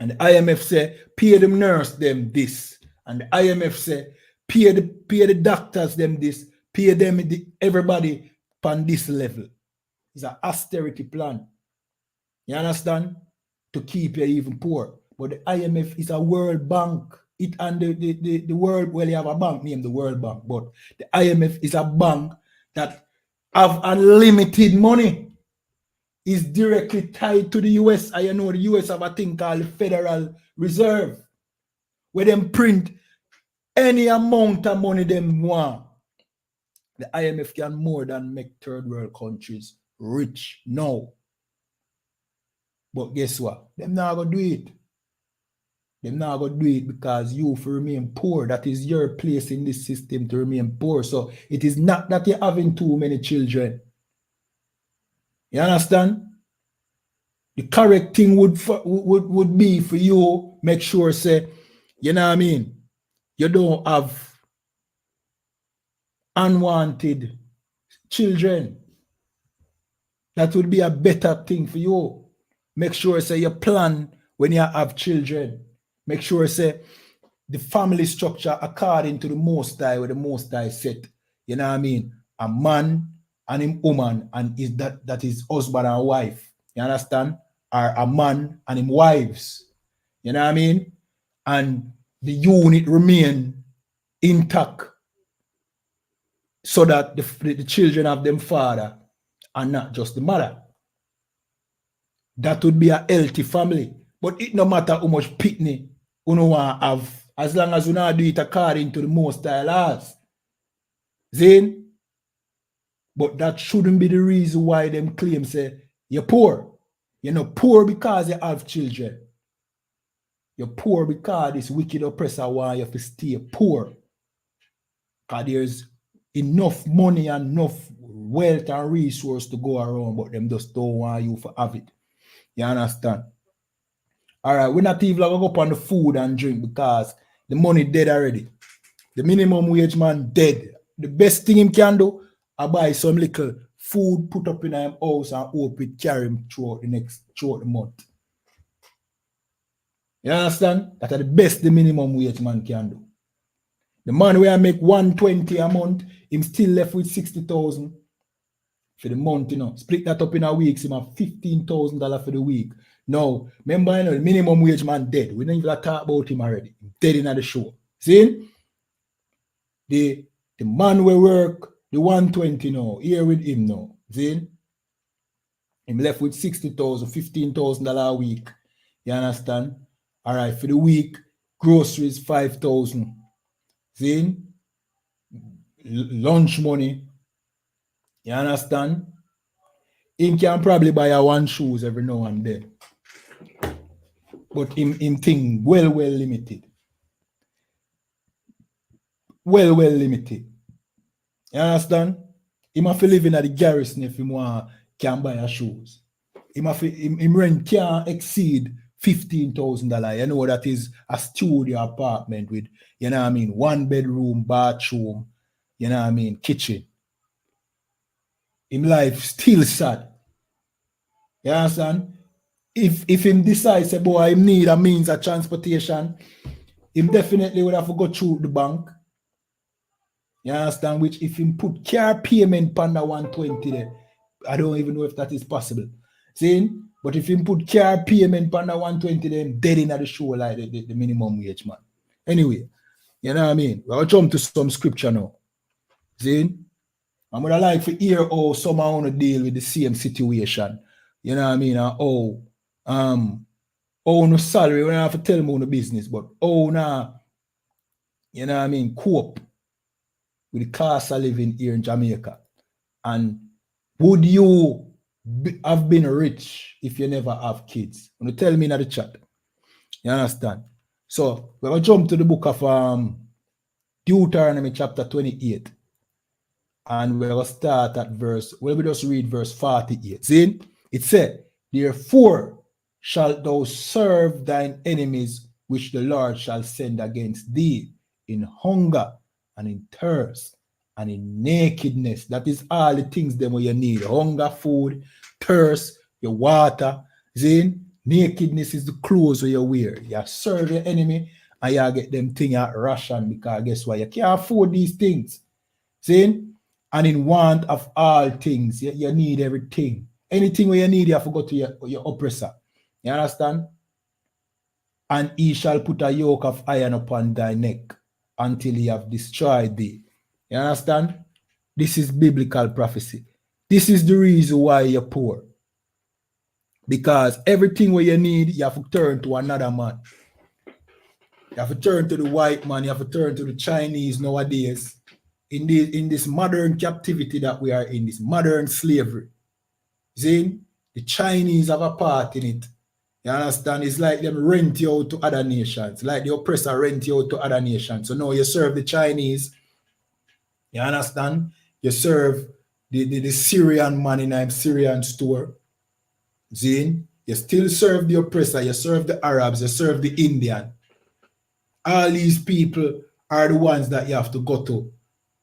And the IMF say, pay the nurse them this. And the IMF say, pay the doctors them this, pay them everybody on this level. It's an austerity plan. You understand? To keep you even poor. But the IMF is a World Bank. It and the world, well, you have a bank named the World Bank, but the IMF is a bank that have unlimited money. Is directly tied to the US. I know the US have a thing called the Federal Reserve, where them print any amount of money them want. The IMF can more than make third world countries rich now. But guess what? Them not gonna do it. Them not gonna do it because you for remain poor. That is your place in this system to remain poor. So it is not that you're having too many children. You understand? The correct thing would be for you, make sure, say, you know what I mean? You don't have unwanted children. That would be a better thing for you. Make sure, say, you plan when you have children. Make sure, say, the family structure according to the Most High, where the Most High set. You know what I mean? A man and a woman, and is that is husband and wife. You understand? Or a man and him wives. You know what I mean? And the unit remain intact so that the children have them father and not just the mother. That would be a healthy family. But it no matter how much pitney you want to have, as long as you not do it according to the Most High laws. Zane? But that shouldn't be the reason why them claim say you're poor. You're not poor because you have children. You're poor because this wicked oppressor want you to stay poor. Because there's enough money and enough wealth and resource to go around, but them just don't want you to have it. You understand? All right, we're not even going to go up on the food and drink because the money dead already. The minimum wage man dead. The best thing him can do, I buy some little food, put up in him house and hope it carry him throughout the month. You understand? That's the best the minimum wage man can do. The man where I make 120 a month, him still left with 60,000 for the month, you know. Split that up in a week, him have $15,000 for the week. Now, remember, you know, the minimum wage man dead. We don't even talk about him already. Dead in the show. See? The man will work the 120 now, here with him now. See? Him left with 60,000, $15,000 a week. You understand? All right, for the week, groceries 5,000. See? Lunch money. You understand? Him can probably buy a one shoes every now and then. But him thing well limited. Well limited. You understand? Him have to live in the garrison if him can buy a shoes. Him rent can't exceed $15,000. You know that is a studio apartment with, you know what I mean, 1 bedroom, bathroom, you know what I mean, kitchen. Him life still sad. You understand? If him decides, say, boy, him need a means of transportation, him definitely would have to go through the bank. You understand? Which if him put car payment under 120 there, I don't even know if that is possible. See? But if him put car payment under 120 there, him dead in the show like the minimum wage man. Anyway, you know what I mean? We'll jump to some scripture now. See? I'm gonna like to hear how someone want to deal with the same situation. You know what I mean? No salary, we don't have to tell them on the business, but you know what I mean, cope with the cost of living here in Jamaica. And would you have been rich if you never have kids? You tell me in the chat. You understand? So we're going to jump to the book of Deuteronomy chapter 28. And we're going to start at verse, well, we just read verse 48. See? It said, therefore shalt thou serve thine enemies, which the Lord shall send against thee, in hunger and in thirst and in nakedness. That is all the things them you need. Hunger, food, thirst, your water. See? Nakedness is the clothes you wear. You serve your enemy and you get them things at ration, because guess what? You can't afford these things. See? And in want of all things, you need everything. Anything where you need, you have to go to your oppressor. You understand? And he shall put a yoke of iron upon thy neck until he have destroyed thee. You understand? This is biblical prophecy. This is the reason why you're poor. Because everything where you need, you have to turn to another man. You have to turn to the white man. You have to turn to the Chinese nowadays. In this modern captivity that we are in, this modern slavery. See? The Chinese have a part in it. You understand? It's like them rent you out to other nations. Like the oppressor rent you out to other nations. So now you serve the Chinese. You understand? You serve the Syrian man in a Syrian store. See? You still serve the oppressor. You serve the Arabs. You serve the Indian. All these people are the ones that you have to go to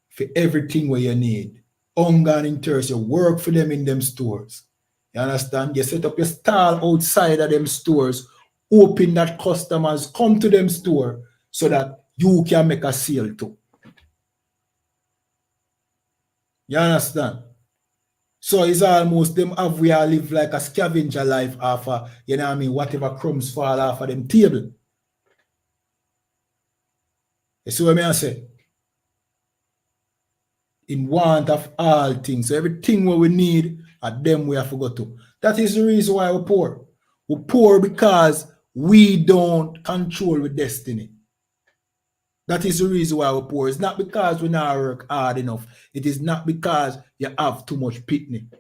for everything where you need. Hunger and thirst, you work for them in them stores. You understand? You set up your stall outside of them stores, hoping that customers come to them store so that you can make a sale too. You understand? So it's almost them have we all live like a scavenger life after, you know what I mean, whatever crumbs fall off of them table. You see what I say? In want of all things. So everything what we need, at them we have to go to. That is the reason why we're poor. We're poor because we don't control with destiny. That is the reason why we're poor. It's not because we not work hard enough. It is not because you have too much pitney.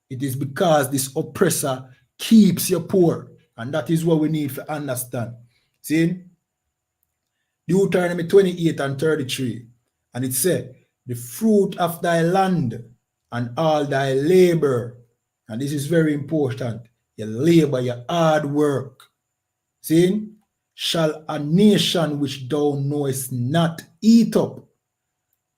It is because this oppressor keeps you poor. And that is what we need to understand. See? Deuteronomy 28 and 33. And it said, the fruit of thy land and all thy labor, and this is very important, your labor, your hard work, see, shall a nation which thou knowest not eat up.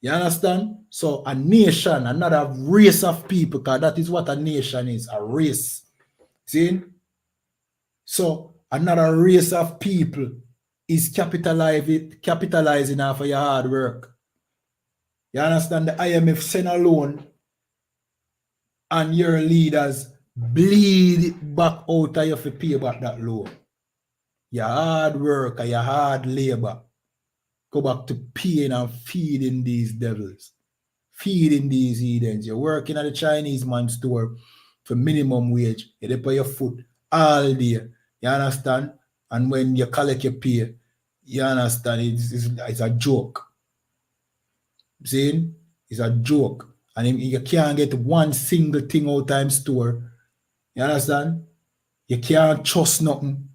You understand? So a nation, another race of people, because that is what a nation is, a race. See? So another race of people is capitalizing off of your hard work. You understand? The IMF send a loan and your leaders bleed back out of you to pay back that loan. Your hard work and your hard labor go back to paying and feeding these devils, feeding these heathens. You're working at the Chinese man's store for minimum wage. You pay your food all day. You understand? And when you collect your pay, you understand it's a joke. See? It's a joke. And you can't get one single thing out of store. You understand? You can't trust nothing.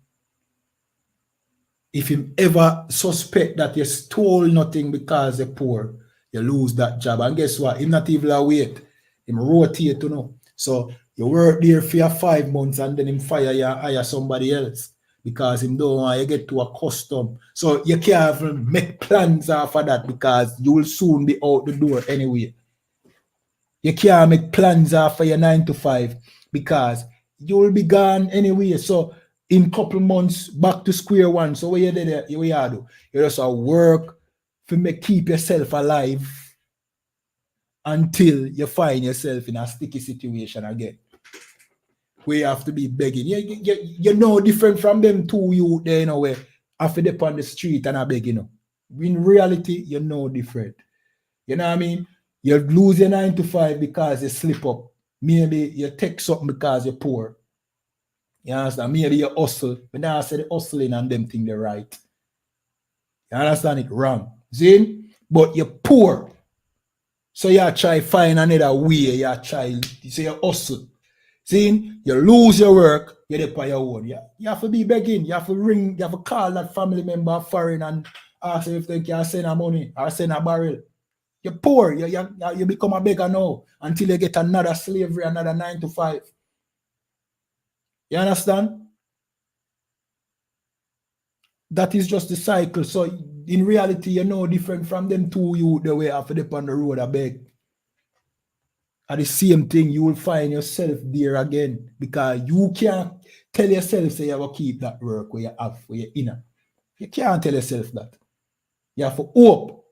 If you ever suspect that you stole nothing because you're poor, you lose that job. And guess what? Him not even a wait. Him rotate, you know. So you work there for your 5 months and then him fire you and hire somebody else. Because him don't want you get to a custom. So you can't even make plans after that because you will soon be out the door anyway. You can't make plans after your 9 to 5 because you will be gone anyway. So in couple months, back to square one. So what you do? You just work to keep yourself alive until you find yourself in a sticky situation again. Where you have to be begging. You're no different from them two you there, you know, where after they on the street and I beg, you know. In reality, you're no different. You know what I mean? You lose your 9 to 5 because you slip up. Maybe you take something because you're poor. You understand? Maybe you hustle. But now I say the hustling and them think they're right. You understand it? Wrong. See? But you're poor. So you try find another way, you try, so you hustle. See, you lose your work, you're there by your own. You have to be begging, you have to ring, you have to call that family member foreign and ask if they can send her money or send a barrel. You're poor, you become a beggar now until you get another slavery, another 9 to 5. You understand? That is just the cycle. So in reality, you're no different from them two you the way after they on the road a beg. At the same thing, you will find yourself there again because you can't tell yourself say you will keep that work where you have for your inner. You can't tell yourself that. You have to hope.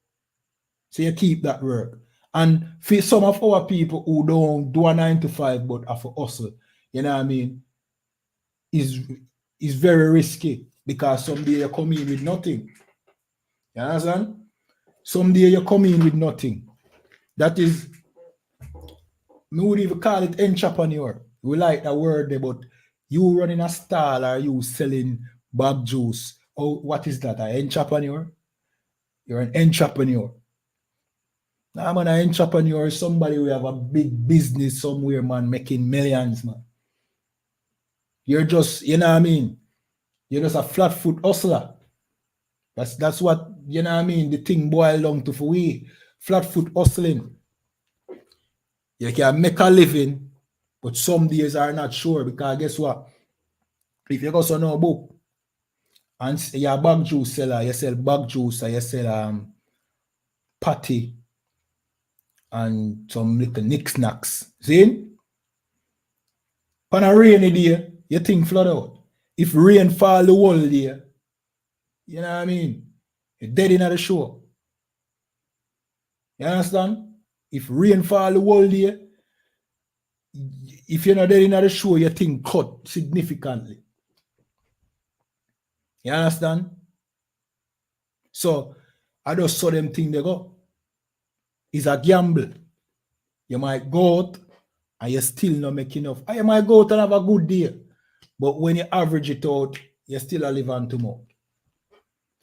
So you keep that work. And for some of our people who don't do a 9 to 5 but have to hustle, you know what I mean, is very risky because someday you come in with nothing. You understand? Someday you come in with nothing. That is, we would even call it entrepreneur. We like that word there, but you running a stall or you selling bag juice. Oh, what is that? An entrepreneur? You're an entrepreneur. Now, man, an entrepreneur is somebody who have a big business somewhere, man, making millions, man. You're just, you know what I mean? You're just a flat foot hustler. That's what, you know what I mean? The thing boiled down to for we. Flat foot hustling. You can make a living, but some days are not sure because guess what? If you go to no book and you're a bag juice seller, you sell bag juice or you sell patty and some little knickknacks. See? On a rainy day, you think flood out. If rain fall the whole day, you know what I mean? You're dead in the show. You understand? If rain fall the whole day, if you're not dead in the show, your thing cut significantly. You understand? So, I just saw them thing they go. It's a gamble. You might go out and you still not make enough. Or you might go out and have a good day. But when you average it out, you still live on tomorrow.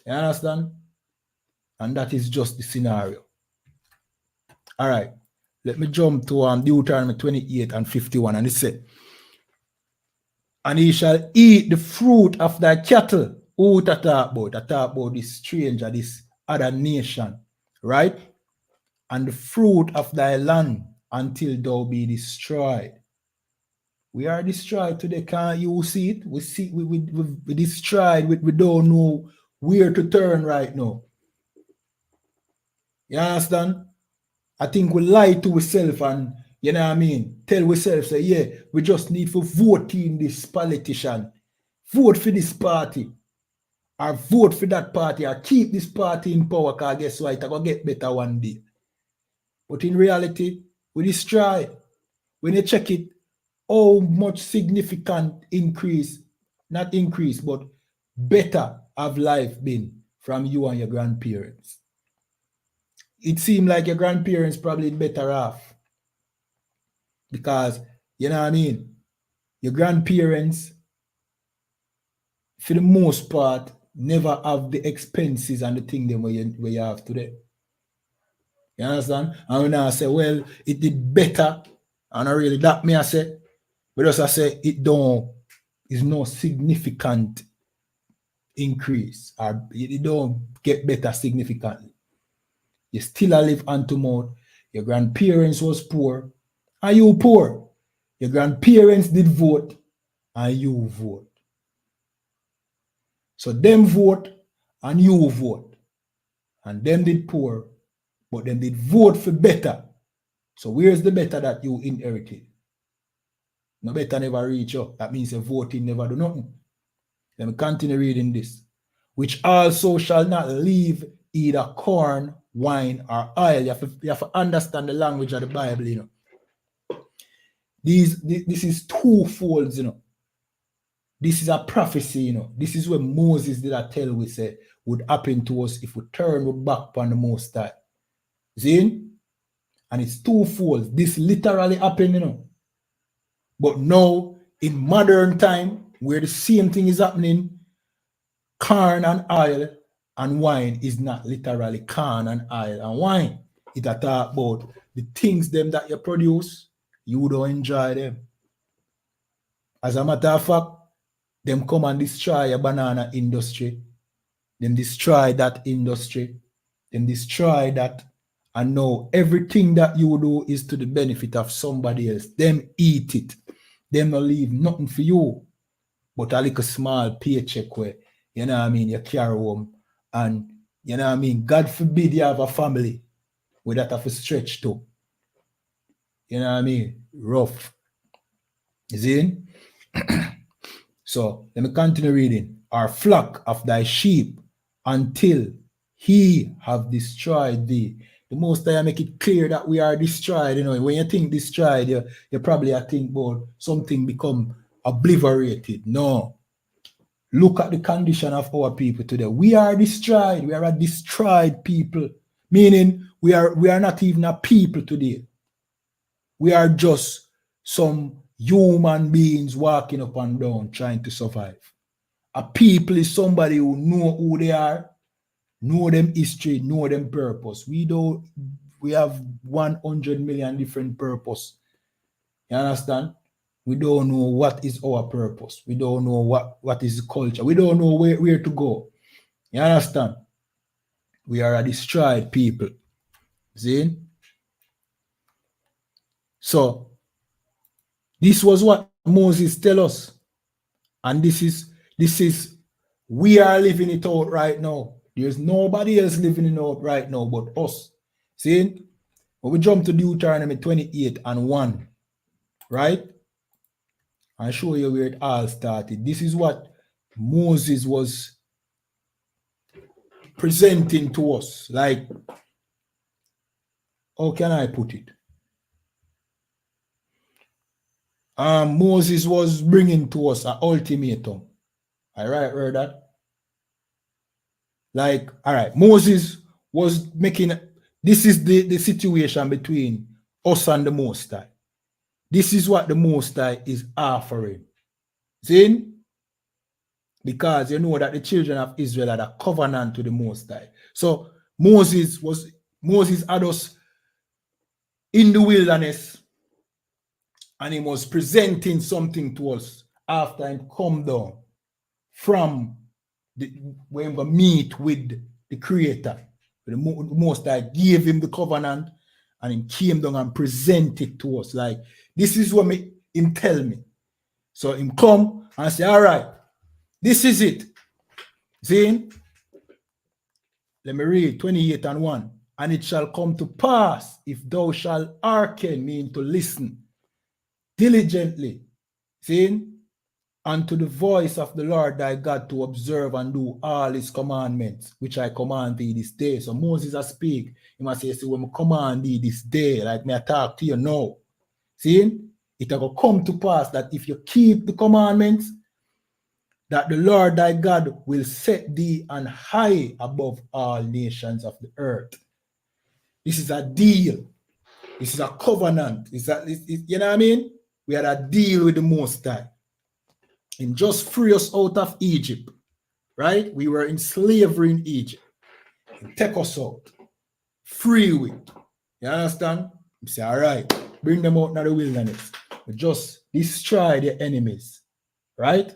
You understand? And that is just the scenario. All right. Let me jump to Deuteronomy 28 and 51. And it said, and he shall eat the fruit of thy cattle. Who to talk about? I talk about this stranger, this other nation. Right? And the fruit of thy land until thou be destroyed. We are destroyed today. Can't you see it? We see we destroyed. We don't know where to turn right now. You understand? I think we lie to ourselves and, you know what I mean, tell ourselves, say, yeah, we just need to vote in this politician. Vote for this party. Or vote for that party. Or keep this party in power because guess what? It's going to get better one day. But in reality, we destroy. When you check it, how much significant increase, not increase, but better have life been from you and your grandparents. It seemed like your grandparents probably better off because, you know what I mean, your grandparents, for the most part, never have the expenses and the thing them where you have today. You understand? And when I say, well, it did better, and I really, that me I say, but as I say, it's no significant increase, or it don't get better significantly. You still live hand to mouth. Your grandparents was poor, and you poor. Your grandparents did vote, and you vote. So them vote, and you vote. And them did poor, but them did vote for better. So where's the better that you inherited? No better never reach up. That means the voting never do nothing. Let me continue reading this. Which also shall not leave either corn, wine, or oil. You have to understand the language of the Bible, you know. This is twofold, you know. This is a prophecy, you know. This is what Moses did tell we say would happen to us if we turn back on the Most High. See? And it's twofold. This literally happened, you know. But now, in modern time, where the same thing is happening, corn and oil and wine is not literally corn and oil and wine. It talk about the things them that you produce, you don't enjoy them. As a matter of fact, them come and destroy a banana industry. Them destroy that industry. Them destroy that. And now everything that you do is to the benefit of somebody else. Them eat it. Them not leave nothing for you. But a little small paycheck where, you know what I mean, you carry home. And, you know what I mean, God forbid you have a family where that have to stretch to. You know what I mean? Rough. Is it? So, let me continue reading. Our flock of thy sheep until he have destroyed thee. The most I make it clear that we are destroyed. You know, when you think destroyed, you probably think about something become obliterated. No. Look at the condition of our people today. We are destroyed. We are a destroyed people. Meaning we are not even a people today. We are just some human beings walking up and down trying to survive. A people is somebody who know who they are, know them history, know them purpose. We have 100 million different purpose. You understand? We don't know what is our purpose. We don't know what is the culture. We don't know where to go. You understand? We are a destroyed people. See? So, this was what Moses tell us. And this is, we are living it out right now. There's nobody else living it out right now but us. See? When we jump to Deuteronomy 28 and 1, right? I'll show you where it all started. This is what Moses was presenting to us. Like, how can I put it? Moses was bringing to us an ultimatum. I heard that? Like, all right, Moses was making, this is the situation between us and the Most High. This is what the Most High is offering. See? Because you know that the children of Israel had a covenant to the Most High. So Moses had us in the wilderness and he was presenting something to us after he come down from when we meet with the Creator. The Most High gave him the covenant and he came down and presented it to us. Like, this is what him tell me. So him come and say, all right, this is it. See? Let me read 28 and 1. And it shall come to pass if thou shalt hearken, mean to listen diligently, see, unto the voice of the Lord thy God to observe and do all his commandments, which I command thee this day. So Moses a speak. He must say, when I command thee this day, like me I talk to you now. See, it will come to pass that if you keep the commandments, that the Lord thy God will set thee on high above all nations of the earth. This is a deal. This is a covenant. You know what I mean? We had a deal with the Most High. And just free us out of Egypt. Right? We were in slavery in Egypt. And take us out. Free with. You understand? You say, all right, bring them out in the wilderness. But just destroy their enemies. Right?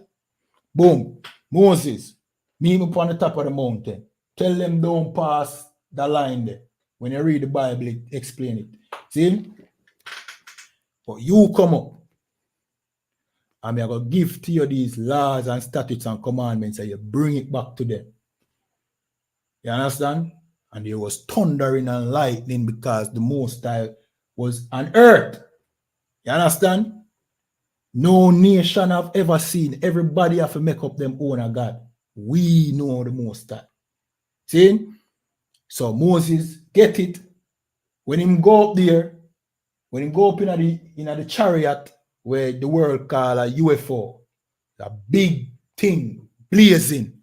Boom. Moses, meet me up on the top of the mountain. Tell them don't pass the line there. When you read the Bible, it explain it. See? But you come up. And I'm going to give to you these laws and statutes and commandments and you bring it back to them. You understand? And there was thundering and lightning because the Most High was on earth. You understand? No nation have ever seen. Everybody have to make up them own a God. We know the Most High. See? So Moses get it. When him go up there, when him go up in the chariot where the world call a UFO, a big thing blazing,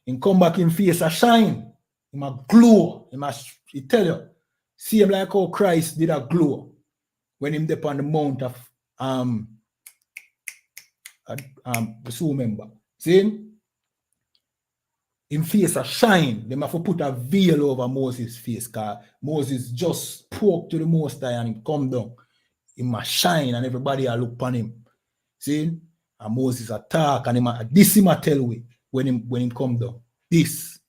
him come back in face a shine, him a glow, he tell you, see him like how Christ did a glow when him up on the mount of the remember. See him? him face a shine. Them have to put a veil over Moses' face, because Moses just spoke to the Most High and him come down. Him a shine and everybody a look upon him. See? And Moses attack and him a tell we when him come down. This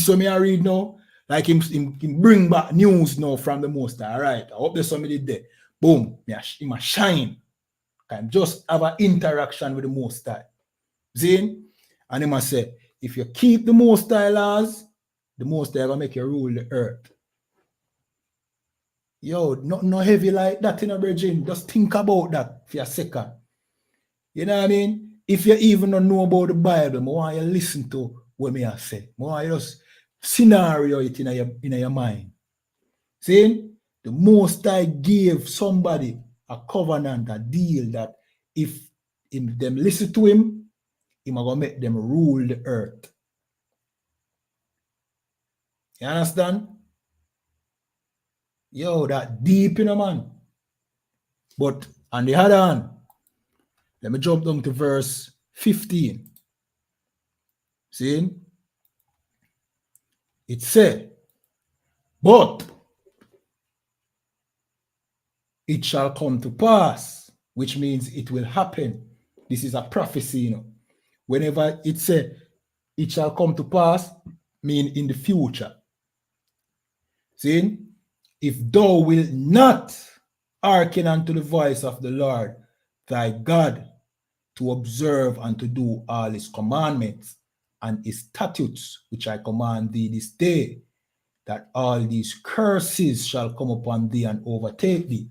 what me I read now, like him bring back news now from the Most High. All right, I hope there's somebody there. Boom, him a shine. Can just have an interaction with the Most High. See? And him a say, if you keep the Most High laws, the Most High will make you rule the earth. Yo, no heavy like that in a virgin. Just think about that for a second. You know what I mean? If you even don't know about the Bible, I want you to listen to what me I say. I want you just scenario it in your mind. See? The Most High gave somebody a covenant, a deal that if them listen to him, he's going to make them rule the earth. You understand? Yo, that deep in a man. But on the other hand, let me jump down to verse 15. See? It said, but it shall come to pass, which means it will happen. This is a prophecy, you know. Whenever it said, it shall come to pass, mean in the future. See? If thou wilt not hearken unto the voice of the Lord thy God, to observe and to do all his commandments and his statutes, which I command thee this day, that all these curses shall come upon thee and overtake thee.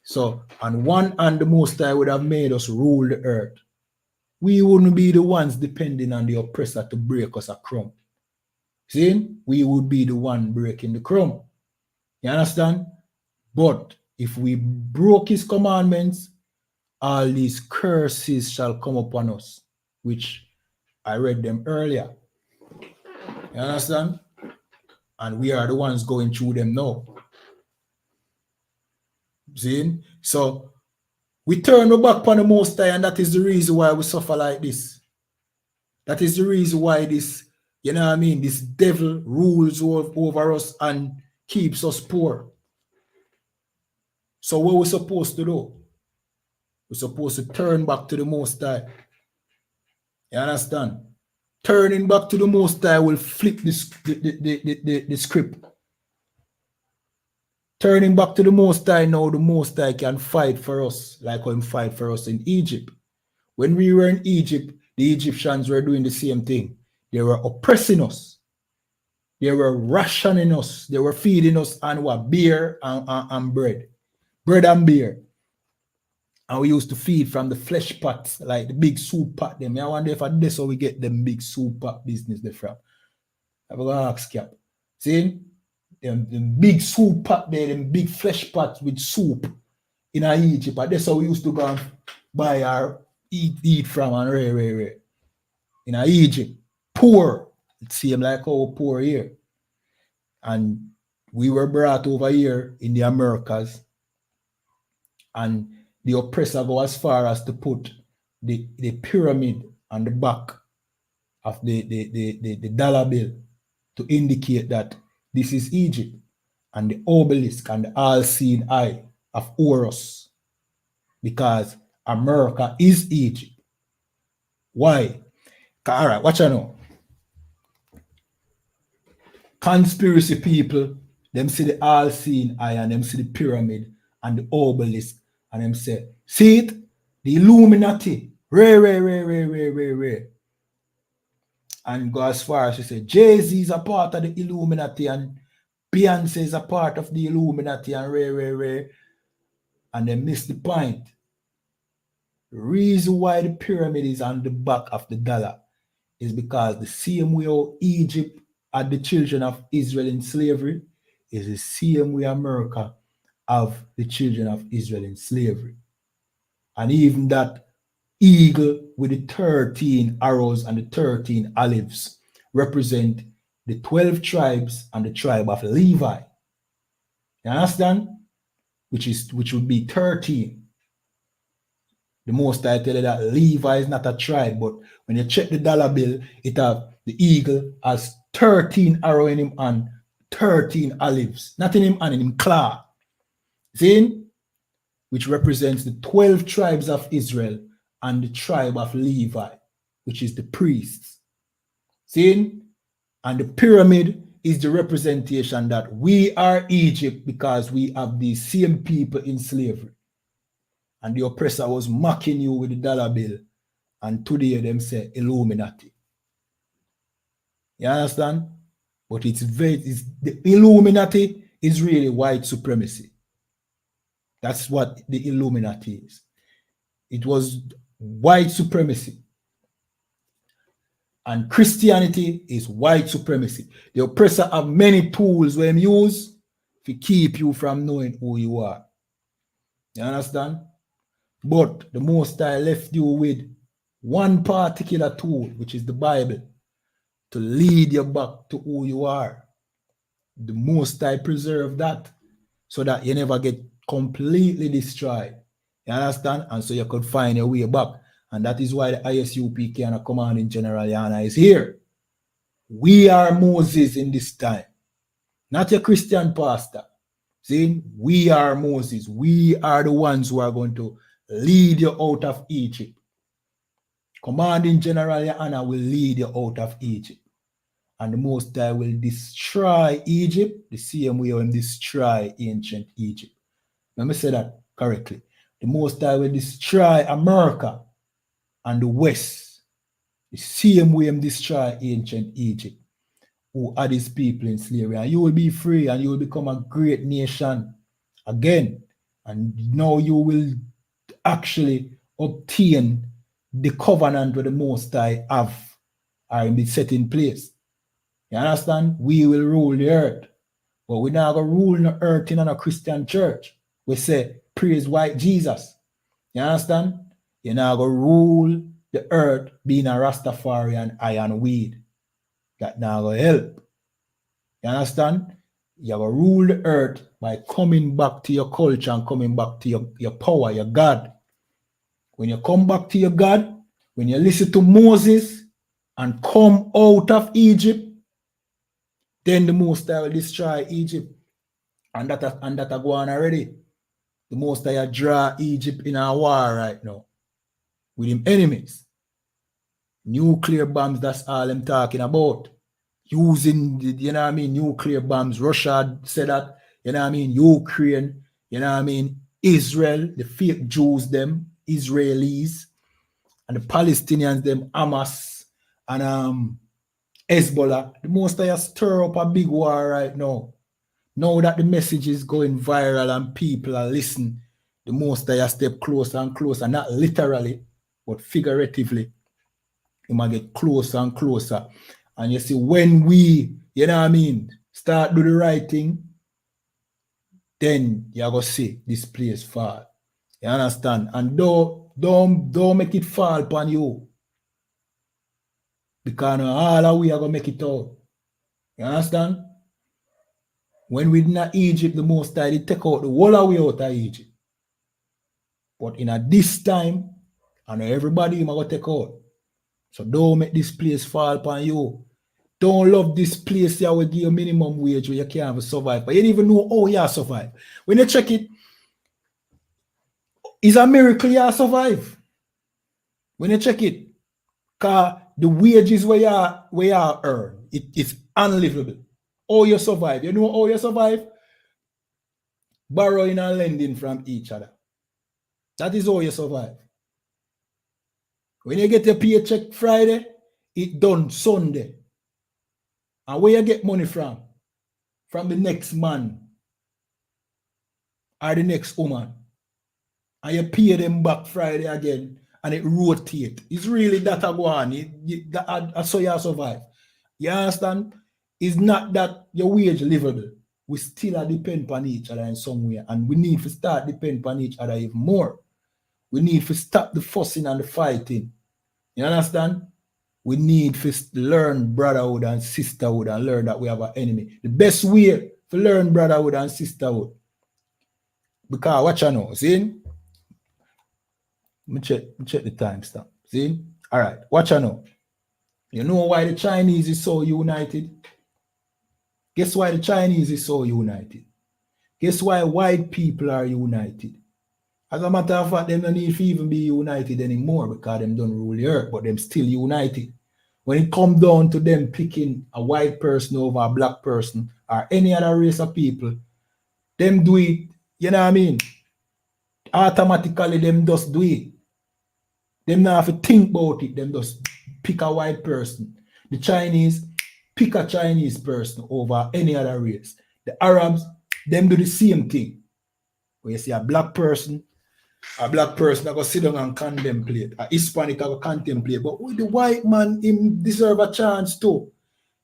So, on one hand, the Most High would have made us rule the earth. We wouldn't be the ones depending on the oppressor to break us a crumb. See? We would be the one breaking the crumb. You understand? But if we broke his commandments, all these curses shall come upon us, which I read them earlier. You understand? And we are the ones going through them now. See? So we turn our back upon the Most High, and that is the reason why we suffer like this. That is the reason why this, you know what I mean, this devil rules over us and keeps us poor. So what we're supposed to do? We're supposed to turn back to the Most High. You understand? Turning back to the Most High will flip the script. Turning back to the Most High now, the Most High can fight for us like how he fight for us in Egypt. When we were in Egypt, the Egyptians were doing the same thing. They were oppressing us. They were rationing us. They were feeding us on what? Beer and bread. Bread and beer. And we used to feed from the flesh pots, like the big soup pot. Them. I wonder if that's how we get them big soup pot business there from. I'm going to ask Cap. See? Them big soup pot there, them big flesh pots with soup in Egypt. And that's how we used to go and buy our eat from and rare. In Egypt. Poor. It seemed like how poor here. And we were brought over here in the Americas. And the oppressor go as far as to put the pyramid on the back of the dollar bill to indicate that this is Egypt, and the obelisk and the all-seeing eye of Horus, because America is Egypt. Why? All right, watch out now. Conspiracy people, them see the all-seeing eye and them see the pyramid and the obelisk, and them say, see it? The Illuminati. Ray. And go as far as to say, Jay-Z is a part of the Illuminati and Beyonce is a part of the Illuminati and Ray. And they miss the point. The reason why the pyramid is on the back of the dollar is because the same way how Egypt had the children of Israel in slavery is the same way America have the children of Israel in slavery. And even that eagle with the 13 arrows and the 13 olives represent the 12 tribes and the tribe of Levi. You understand? Which would be 13. The Most I tell you that Levi is not a tribe, but when you check the dollar bill, it have the eagle has 13 arrow in him and 13 olives. Not in him and in him claw. See? Which represents the 12 tribes of Israel and the tribe of Levi, which is the priests. See? And the pyramid is the representation that we are Egypt because we have these same people in slavery. And the oppressor was mocking you with the dollar bill. And today them say Illuminati. You understand? But the Illuminati is really white supremacy. That's what the Illuminati is. It was white supremacy. And Christianity is white supremacy. The oppressor have many tools when use to keep you from knowing who you are. You understand? But the Most High left you with one particular tool, which is the Bible, to lead you back to who you are. The Most High preserve that so that you never get completely destroyed. You understand? And so you could find your way back. And that is why the ISUPK and the Commanding General Yana is here. We are Moses in this time. Not your Christian pastor. See, we are Moses. We are the ones who are going to lead you out of Egypt. Commanding General Yana will lead you out of Egypt. And the Most High will destroy Egypt the same way when destroy ancient Egypt. Let me say that correctly. The Most High will destroy America and the West the same way him destroy ancient Egypt, who had his people in slavery. And you will be free and you will become a great nation again. And now you will actually obtain the covenant where the Most High have are be set in place. You understand? We will rule the earth. But we're not going to rule the earth in a Christian church. We say, praise white Jesus. You understand? You're not going to rule the earth being a Rastafarian iron weed. That not going to help. You understand? You're going to rule the earth by coming back to your culture and coming back to your power, your God. When you come back to your God, when you listen to Moses and come out of Egypt, then the Most High will destroy Egypt. And that go on already. The Most High draw Egypt in a war right now with him enemies. Nuclear bombs, that's all I'm talking about. Using, you know what I mean, nuclear bombs. Russia said that, you know what I mean, Ukraine, you know what I mean, Israel, the fake Jews, them, Israelis, and the Palestinians, them, Hamas, and Hezbollah. The Most High stir up a big war right now. Now that the message is going viral and people are listening, the Most High step closer and closer, not literally, but figuratively. It might get closer and closer. And you see, when we, you know what I mean, start do the right thing, then you're going to see this place fall. You understand? And don't make it fall upon you. Because all of we are going to make it out. You understand? When we in Egypt, the Most High, they take out the whole of we out of Egypt. But in this time, I know everybody is going to take out. So don't make this place fall upon you. Don't love this place here will give you minimum wage where you can't even survive. But you don't even know how you survive. When you check it, it's a miracle you survive. When you check it, because the wages where you earn, it is unlivable. How you survive. You know how you survive? Borrowing and lending from each other. That is how you survive. When you get your paycheck Friday, it done Sunday. And where you get money from? From the next man or the next woman. And you pay them back Friday again and it rotate. It's really that a go on. That's how you survive. You understand? It's not that your wage livable. We still depend on each other in some way. And we need to start depend on each other even more. We need to stop the fussing and the fighting. You understand? We need to learn brotherhood and sisterhood and learn that we have an enemy. The best way to learn brotherhood and sisterhood. Because what you know, see? Let me check the timestamp. See? All right, watch out now. You know why the Chinese is so united? Guess why the Chinese is so united? Guess why white people are united? As a matter of fact, them don't need to even be united anymore because them don't rule the earth, but them still united. When it comes down to them picking a white person over a black person or any other race of people, them do it, you know what I mean? Automatically, them just do it. Them not have to think about it, them just pick a white person. The Chinese pick a Chinese person over any other race. The Arabs, them do the same thing. When you see a black person I go sit down and contemplate. A Hispanic I go contemplate. But with the white man, him deserve a chance too.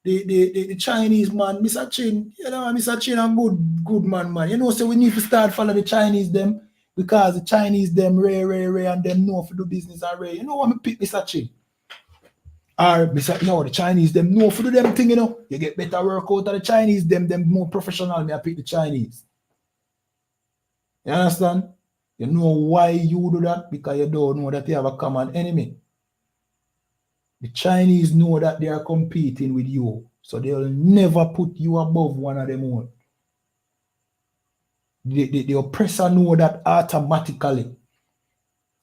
The Chinese man, Mr. Chin, you know, Mr. Chin, a good man. You know, so we need to start follow the Chinese them because the Chinese them rare, and them know for do business already. You know what I pick Mr. Chin? Or the Chinese them know for do them thing, you know. You get better work out of the Chinese, them more professional. Me I pick the Chinese. You understand? You know why you do that? Because you don't know that you have a common enemy. The Chinese know that they are competing with you. So they'll never put you above one of them own. The oppressor know that automatically.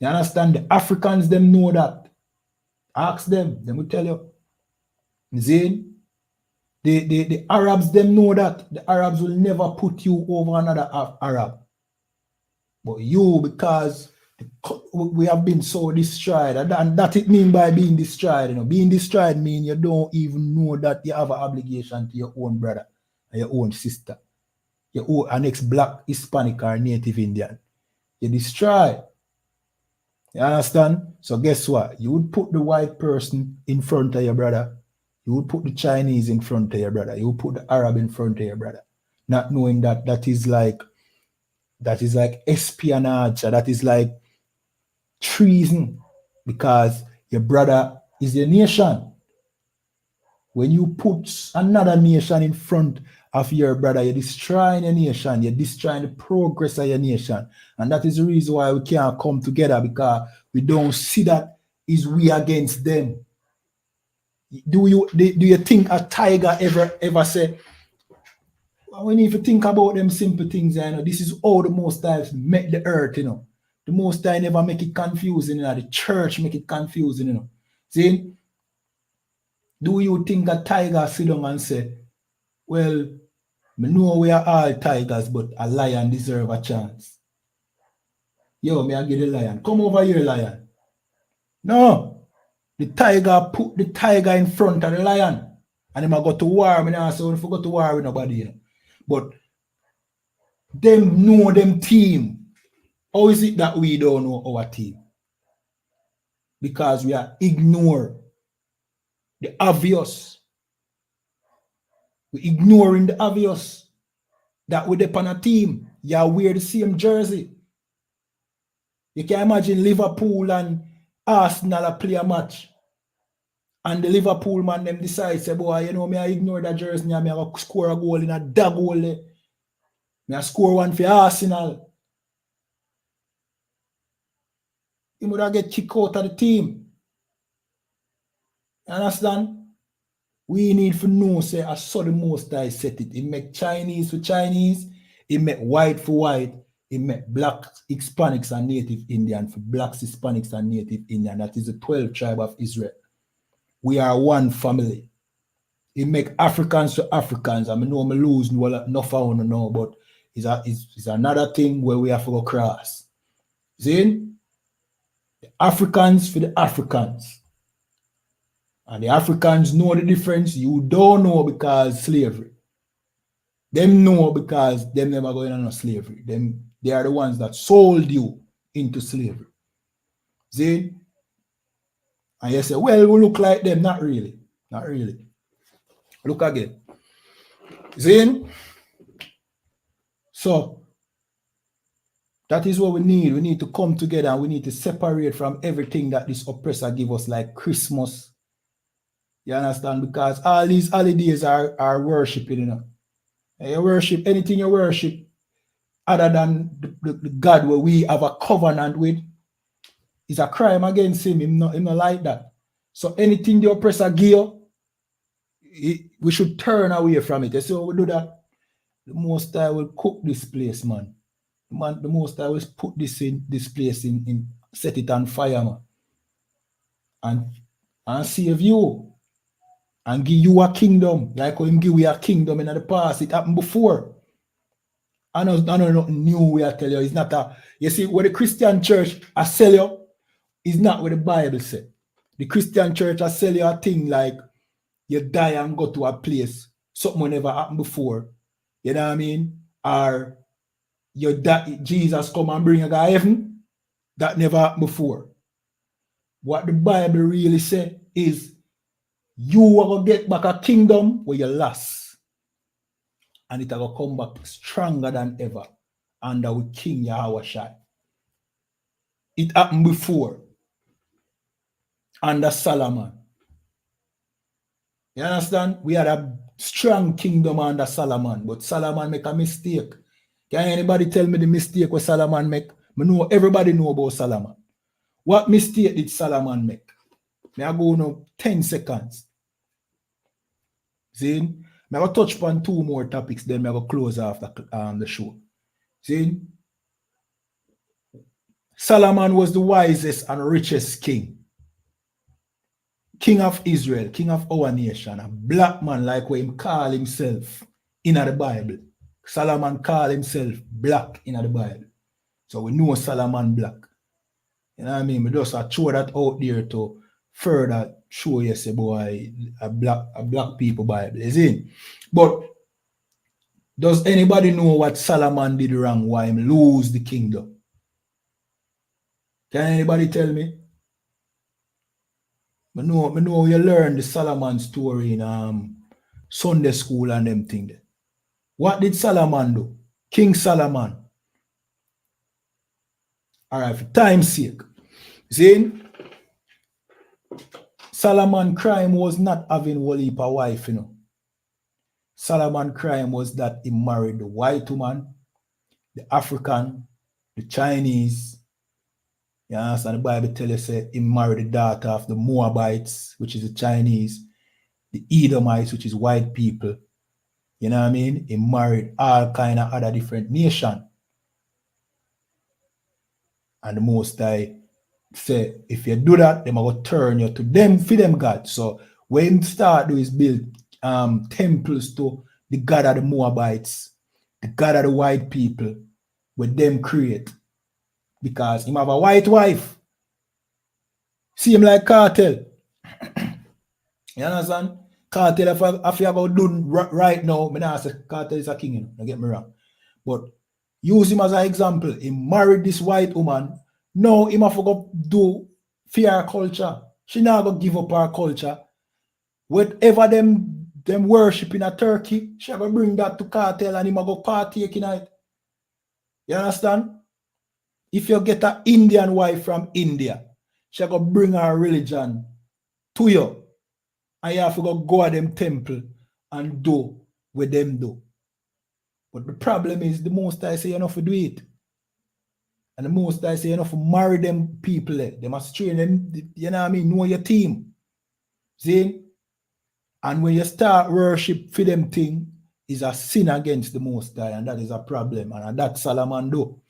You understand? The Africans, them know that. Ask them. They will tell you. Zane, the Arabs, them know that. The Arabs will never put you over another Arab. But you, because we have been so destroyed, and that it mean by being destroyed. You know, being destroyed mean you don't even know that you have an obligation to your own brother and your own sister, your own an ex-black, Hispanic, or Native Indian. You destroy. You understand? So guess what? You would put the white person in front of your brother. You would put the Chinese in front of your brother. You would put the Arab in front of your brother, not knowing that that is like espionage, that is like treason, because your brother is your nation. When you put another nation in front of your brother, you're destroying your nation, you're destroying the progress of your nation. And that is the reason why we can't come together, because we don't see that is we against them. Do you think a tiger ever say, we need to think about them simple things, you know. This is all the Most High make the earth, you know. The Most High never make it confusing, you know. The church make it confusing, you know. See? Do you think a tiger sit down and say, well, I know we are all tigers, but a lion deserve a chance? Yo, me I give the lion. Come over here, lion. No. The tiger put the tiger in front of the lion. And him a go to war. Me now say, if we go to war with nobody, you know. But them know them team. How is it that we don't know our team? Because we are ignore the obvious. We ignoring the obvious. That we depend on a team. You wear the same jersey. You can imagine Liverpool and Arsenal play a match. And the Liverpool man them decide, say, boy, you know, me I ignore that jersey, and me I score a goal in a dog goal. Me I score one for Arsenal. He would have get kicked out of the team. You understand? We need to know, say, I saw the Most High set it. It make Chinese for Chinese, it make white for white, it make black Hispanics and Native Indian for blacks, Hispanics and Native Indian. That is the 12th tribe of Israel. We are one family. It make Africans to Africans. I mean, no, I lose no found no, but it's another thing where we have to go cross. See? The Africans for the Africans. And the Africans know the difference. You don't know because slavery. Them know because them never going on slavery. They are the ones that sold you into slavery. See? And you say, well, we look like them. Not really. Not really. Look again. See? So, that is what we need. We need to come together and we need to separate from everything that this oppressor give us, like Christmas. You understand? Because all these holidays are worshiping, you know. And you worship anything you worship other than the God where we have a covenant with. It's a crime against him. Him not like that. So anything the oppressor give you, we should turn away from it. So we do that. The Most High will cook this place, man. The Most High will put this place in set it on fire, man. And save you. And give you a kingdom. Like how him give you a kingdom in the past. It happened before. I know nothing new we are tell you. It's not a, you see, what the Christian church I sell you is not what the Bible said. The Christian church I sell you a thing like you die and go to a place. Something never happened before. You know what I mean? Or you die, Jesus come and bring you to heaven. That never happened before. What the Bible really say is you are going to get back a kingdom where you lost. And it will come back stronger than ever under with King Yahushua. It happened before under Solomon. You understand? We had a strong kingdom under Solomon, but Solomon make a mistake. Can anybody tell me the mistake what Solomon make? I know everybody know about Solomon. What mistake did Solomon make? I go now 10 seconds. See? I'm going to touch upon 2 more topics, then I'm going to close off the show. See? Solomon was the wisest and richest king. King of Israel, king of our nation, a black man like what him call himself in the Bible. Solomon called himself black in the Bible. So we know Solomon black. You know what I mean? We just throw that out there to further show you say boy a black people Bible, is it? But does anybody know what Solomon did wrong? Why him lose the kingdom? Can anybody tell me? I know you learn the Solomon story in Sunday school and them things. What did Solomon do? King Solomon. All right, for time's sake. See? Solomon crime was not having a heap of wife, you know. Solomon crime was that he married the white woman, the African, the Chinese. You understand? The Bible tells you say he married the daughter of the Moabites, which is the Chinese, the Edomites, which is white people. You know what I mean? He married all kind of other different nations. And the Most High say, if you do that, them are going to turn you to them for them God. So when start do is build temples to the God of the Moabites, the God of the white people, with them create. Because him have a white wife. See him like Cartel. You understand? Cartel, if you have done right now, I not say Cartel is a king, you know, don't get me wrong. But use him as an example. He married this white woman. No, he must go do fear culture. She not gonna give up her culture. Whatever them worship in a Turkey, she gonna bring that to Cartel and he must go partake in it. You understand? If you get an Indian wife from India, she gonna bring her religion to you. And you have to go at them temple and do what them do. But the problem is the Most High say you have to do it. And the Most High say you have to marry them people. They must train them, you know what I mean? Know your team. See? And when you start worship for them thing, is a sin against the Most High, and that is a problem. And that Solomon do.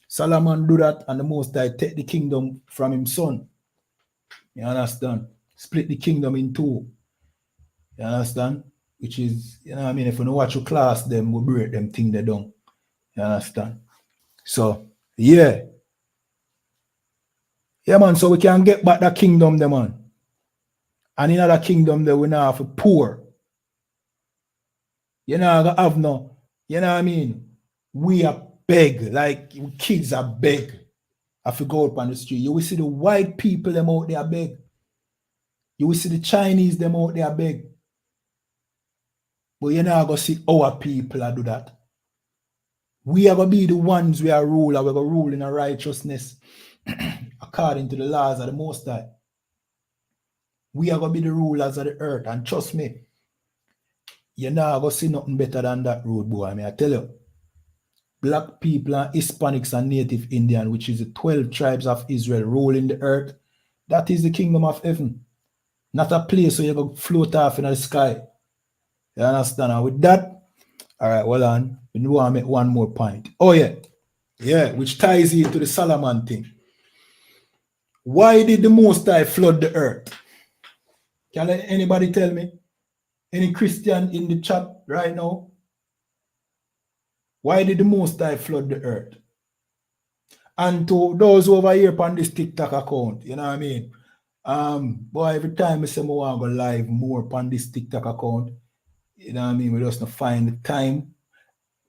Solomon do that, and the Most High take the kingdom from his son. You understand? Split the kingdom in 2. You understand? Which is, you know what I mean? If you don't watch your class, them will break them thing they done. You understand? So, yeah. Yeah, man, so we can get back the kingdom there, man. And in other kingdom there, we now have poor. You know, have no, you know what I mean? We are beg, like kids are beg. If you go up on the street, you will see the white people them out there beg. You will see the Chinese them out there beg. But you're not going to see our people do that. We are going to be the ones we are ruler. We're going to rule in a righteousness according to the laws of the Most High. We are going to be the rulers of the earth. And trust me, you're not going to see nothing better than that road, boy. I mean, I tell you. black people and Hispanics and Native Indian, which is the 12 tribes of Israel ruling the earth, that is the kingdom of heaven. Not a place where you go float off in the sky. You understand? And with that, all right, well on. We want to make one more point. Oh, yeah. Yeah, which ties into the Solomon thing. Why did the Most High flood the earth? Can anybody tell me? Any Christian in the chat right now? Why did the Most High flood the earth? And to those over here on this TikTok account, you know what I mean? Boy, every time I say I want to go live more on this TikTok account, you know what I mean? We just not find the time.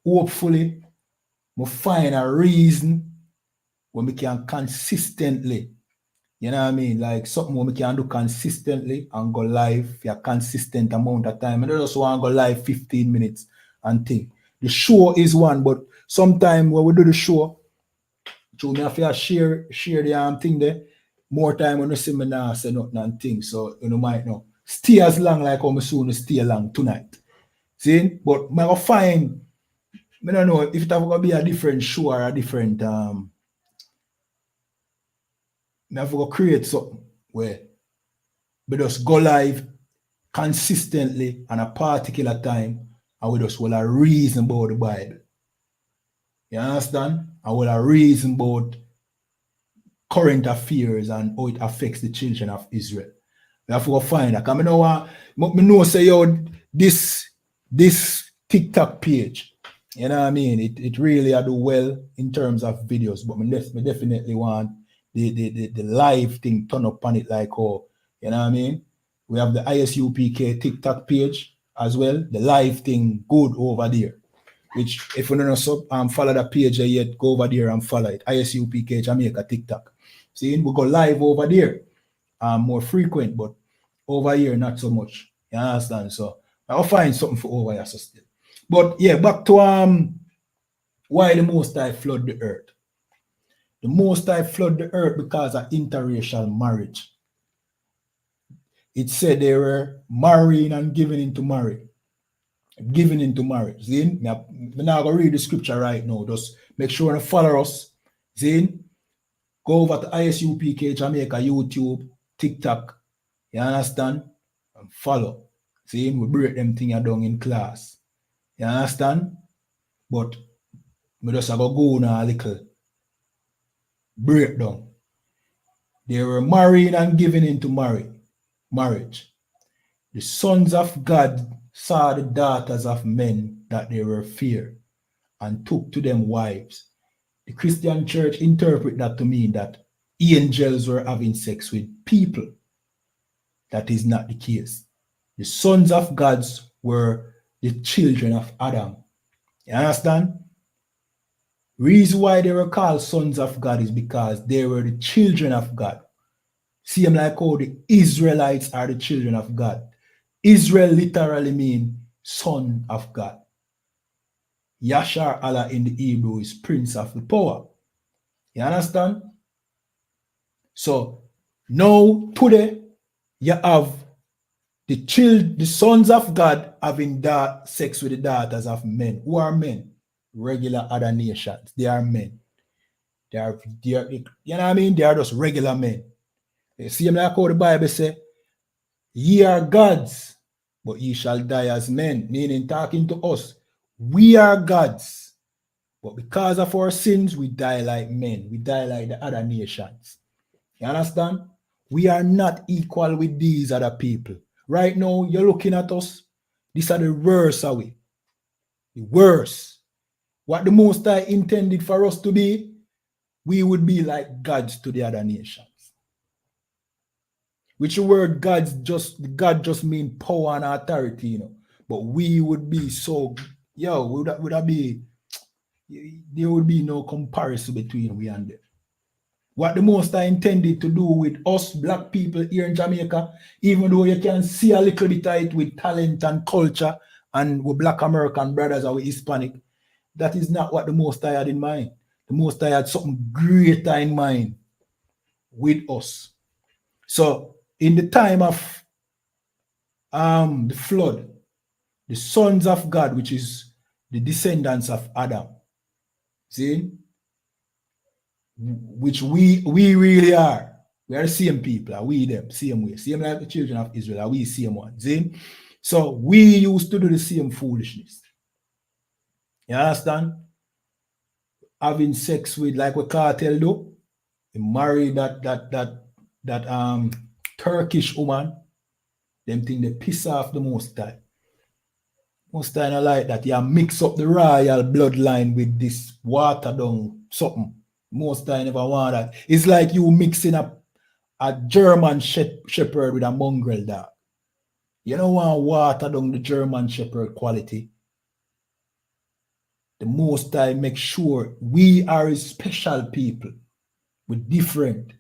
Hopefully, we find a reason when we can consistently, you know what I mean? Like something we can do consistently and go live for a consistent amount of time. And I just want to go live 15 minutes and think. The show is one, but sometimes when we do the show, so me have to share the thing there. More time when you see me now say nothing and things. So you know might know. Stay as long like how me soon stay along tonight. See? But I go find, I don't know if it have to be a different show or a different I have to create something where we just go live consistently on a particular time and we just will a reason about the Bible. You understand? And will a reason about current affairs and how it affects the children of Israel. We have to go find that. Because I know say yo, this TikTok page, you know what I mean? It really do well in terms of videos, but I definitely want the live thing turn up on it like how, you know what I mean? We have the ISUPK TikTok page as well. The live thing good over there. Which if you don't follow that page yet, go over there and follow it. ISUPK Jamaica TikTok. See, we go live over there. More frequent, but over here not so much. You understand? So I'll find something for over here. So still. But yeah, back to why the Most High flood the earth. The Most High flood the earth because of interracial marriage. It said they were marrying and giving into marriage. Giving into marriage. Zin, I'm not going to read the scripture right now. Just make sure to follow us. Zin, go over to ISUPK Jamaica, YouTube, TikTok. You understand? And follow. Zin, we break them things down in class. You understand? But we just go now a little breakdown. They were marrying and giving into marriage. The sons of God saw the daughters of men that they were fair and took to them wives. The Christian church interpret that to mean that angels were having sex with people. That is not the case. The sons of God were the children of Adam. You understand? Reason why they were called sons of God is because they were the children of God. See them like how the Israelites are the children of God. Israel literally means son of God. Yashar Allah in the Hebrew is prince of the power. You understand? So now today you have the sons of God having sex with the daughters of men. Who are men? Regular other nations. They are men. They are you know what I mean? They are just regular men. You see them like how the Bible says, ye are gods, but ye shall die as men, meaning talking to us. We are gods, but because of our sins, we die like men. We die like the other nations. You understand? We are not equal with these other people. Right now, you're looking at us. These are the worst are we. The worst. What the Most High intended for us to be, we would be like gods to the other nations. Which the word God just mean power and authority, you know. But we would be so, would that be, there would be no comparison between we and them. What the Most High intended to do with us black people here in Jamaica, even though you can see a little bit of it with talent and culture and with black American brothers or with Hispanic, that is not what the Most High had in mind. The Most High had something greater in mind with us. So, in the time of the flood, the sons of God, which is the descendants of Adam, See? Which we really are. We are the same people, are we them, same way. Same like the children of Israel, are we same one. See? So we used to do the same foolishness. You understand? Having sex with, like what Cartel do. He married that Turkish woman. Them thing they piss off the Most High. Most High not like that. You mix up the royal bloodline with this water down something. Most High never want that. It's like you mixing up a German shepherd with a mongrel dog. You don't want water down the German shepherd quality. The Most High make sure we are a special people. We're different.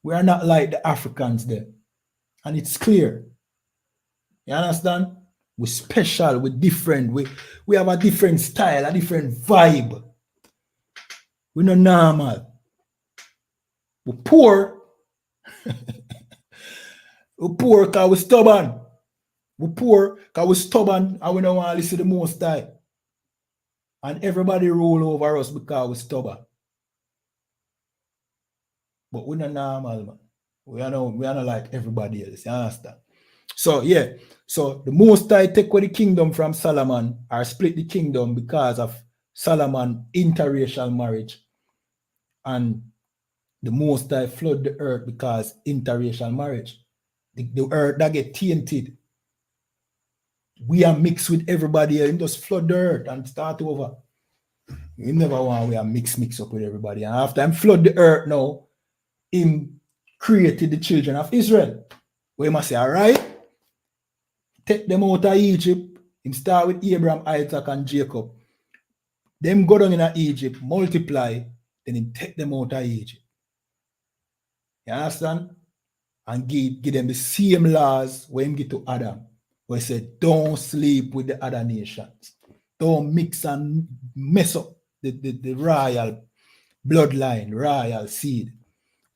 We are not like the Africans there. And it's clear. You understand? We're special, we're different. We have a different style, a different vibe. We're not normal. We're poor. We're poor because we're stubborn. We're poor because we're stubborn and we don't want to listen to the Most High. And everybody roll over us because we're stubborn. But we're not normal, man. We are not like everybody else. You understand? So, yeah. So, the Most High take away the kingdom from Solomon or split the kingdom because of Solomon interracial marriage. And the Most High flood the earth because interracial marriage. The earth that get tainted. We are mixed with everybody else. Just flood the earth and start over. You never want we are mix up with everybody. And after him flood the earth now, him created the children of Israel. We must say, all right, take them out of Egypt. Him start with Abraham, Isaac, and Jacob. Them go down in Egypt, multiply, then him take them out of Egypt. You understand? And give them the same laws when him get to Adam. Where he said, don't sleep with the other nations. Don't mix and mess up the royal bloodline, royal seed.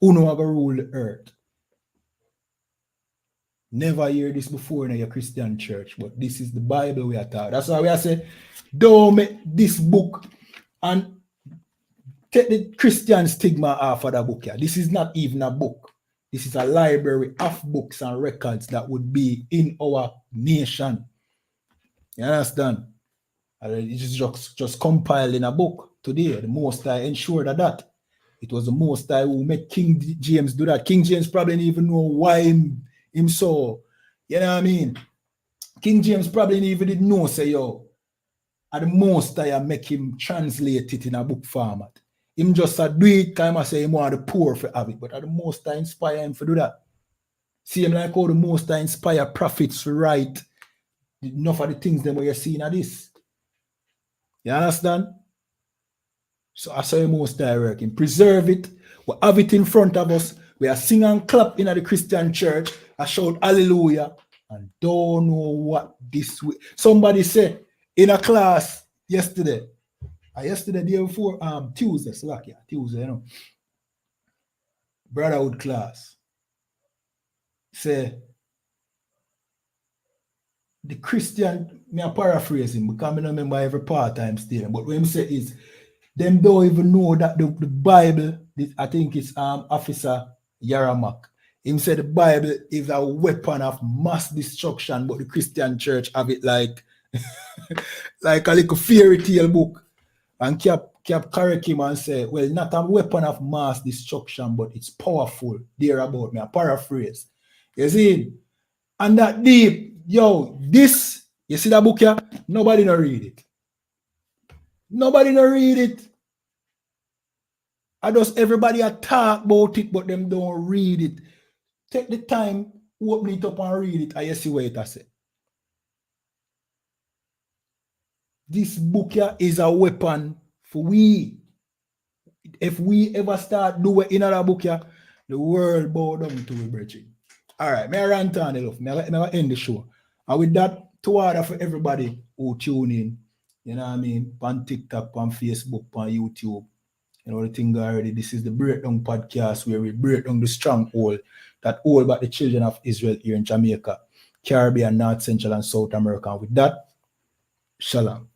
Who know how to rule the earth? Never hear this before in your Christian church, but this is the Bible we are taught. That's why we are saying, don't make this book and take the Christian stigma off of the book here. This is not even a book. This is a library of books and records that would be in our nation. You understand? It is just compiled in a book today. The Most High ensured that. It was the Most High who made King James do that. King James probably didn't even know why him so. You know what I mean? King James probably even didn't know, say, yo, at the Most High make him translate it in a book format. Him just do it because I say him want the poor for have it. But at the Most High inspire him to do that. See him like how the Most High inspire prophets to write enough of the things them you're seeing at this. You understand? So I saw the Most High working. Preserve it. We have it in front of us. We are sing and clap in the Christian church. I shout hallelujah. And don't know what this way. Somebody said in a class yesterday, the day before, Tuesday, Tuesday, you know. Brotherhood class. Say, the Christian, me a paraphrase him because I don't remember every part-time statement, but what him say is, them don't even know that the Bible, I think it's Officer Yaramak. Him said the Bible is a weapon of mass destruction, but the Christian church have it like, like a little fairy tale book. And kept correct him and say, well, not a weapon of mass destruction, but it's powerful. Thereabout, me a paraphrase. You see? And that deep, yo, this, you see that book here? Nobody no read it. Nobody no read it. I just everybody talk about it, but them don't read it. Take the time, open it up and read it, and you see what it has said. This book here is a weapon for we. If we ever start doing another book here, the world bow down to we, brethren. All right, may I rant on enough. May I end the show. And with that, to order for everybody who tune in, you know what I mean, on TikTok, on Facebook, on YouTube, you know the thing already. This is the Breakdown Podcast where we break down the stronghold that hold back the children of Israel here in Jamaica, Caribbean, North, Central, and South America. And with that, shalom.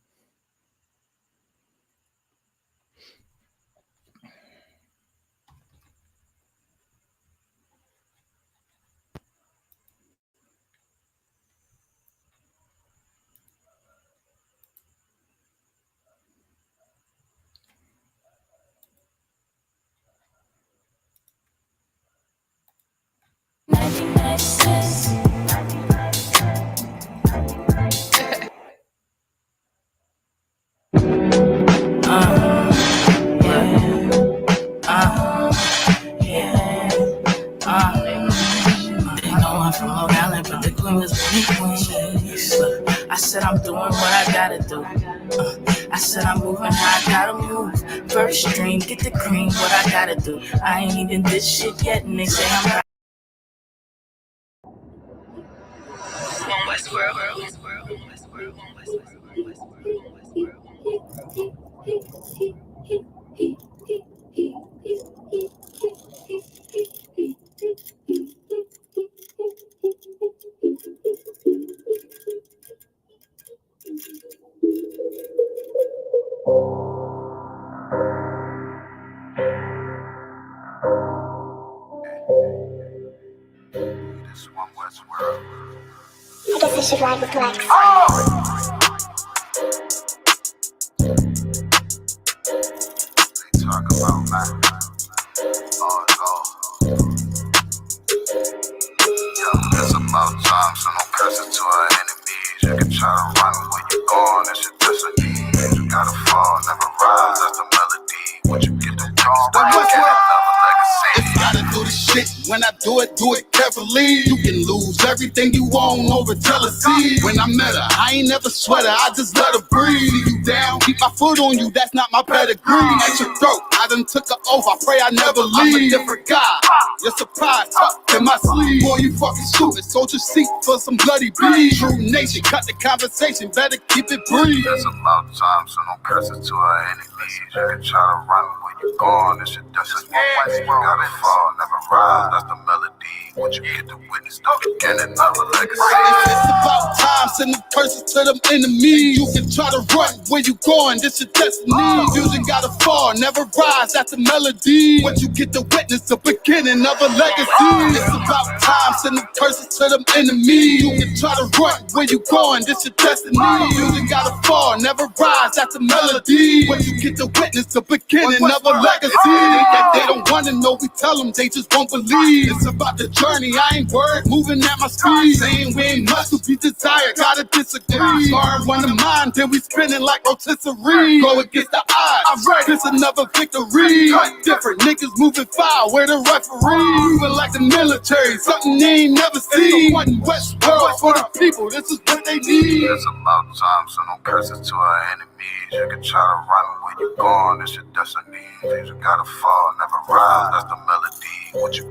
From Long Island, but the queen was queens. Look, I said I'm doing what I gotta do. I said I'm moving how I gotta move. First stream, get the cream, what I gotta do. I ain't even did shit yet, and they say I'm right. I guess I should ride with Lex. They talk about man. It's about time, so no cursing to our enemies. You can try to run where you going, it's your destiny. You gotta fall, never rise, that's the melody. When you get the wrong, then you get another legacy. If you gotta do the shit, when I do it carefully. You can lose everything you own over jealousy. When I met her, I ain't never sweat her, I just let her breathe. See you down, keep my foot on you, that's not my pedigree. At your throat, I done took her oath, I pray I never leave. I'm a different guy, you're surprised, tucked in my sleeve. Boy, you fucking stupid, soldier seat for some bloody beef. True nation, cut the conversation, better keep it brief. It's about time, so no cursing to our enemies. You can try to run where you going, it's your destiny. You gotta fall, never rise, that's the melody. Once you get to witness the beginning of a legacy. It's about time, send the curses to them enemies. You can try to run where you going, this your destiny. Fusion gotta fall, never rise, that's the melody. Once you get to witness the beginning of a legacy. It's about time, send the curses to them enemies. You can try to run where you going, this your destiny. Fusion gotta fall, never rise, that's the melody. Once you get to witness the beginning of a legacy. They don't wanna know, we tell them, they just won't believe. It's about the journey, I ain't worried, moving at my speed. Saying we ain't much to be desired, gotta disagree. Hard one of mine, then we spinning like rotisserie. Go against the odds, I'm ready, it's another victory. Cut different, niggas moving foul, where the referee. Moving like the military, something they ain't never seen. One West world for the people, this is what they need. It's about time, so no curses to our enemies. You can try to run where you going, it's your destiny. You gotta fall, never rise, that's the melody. Once you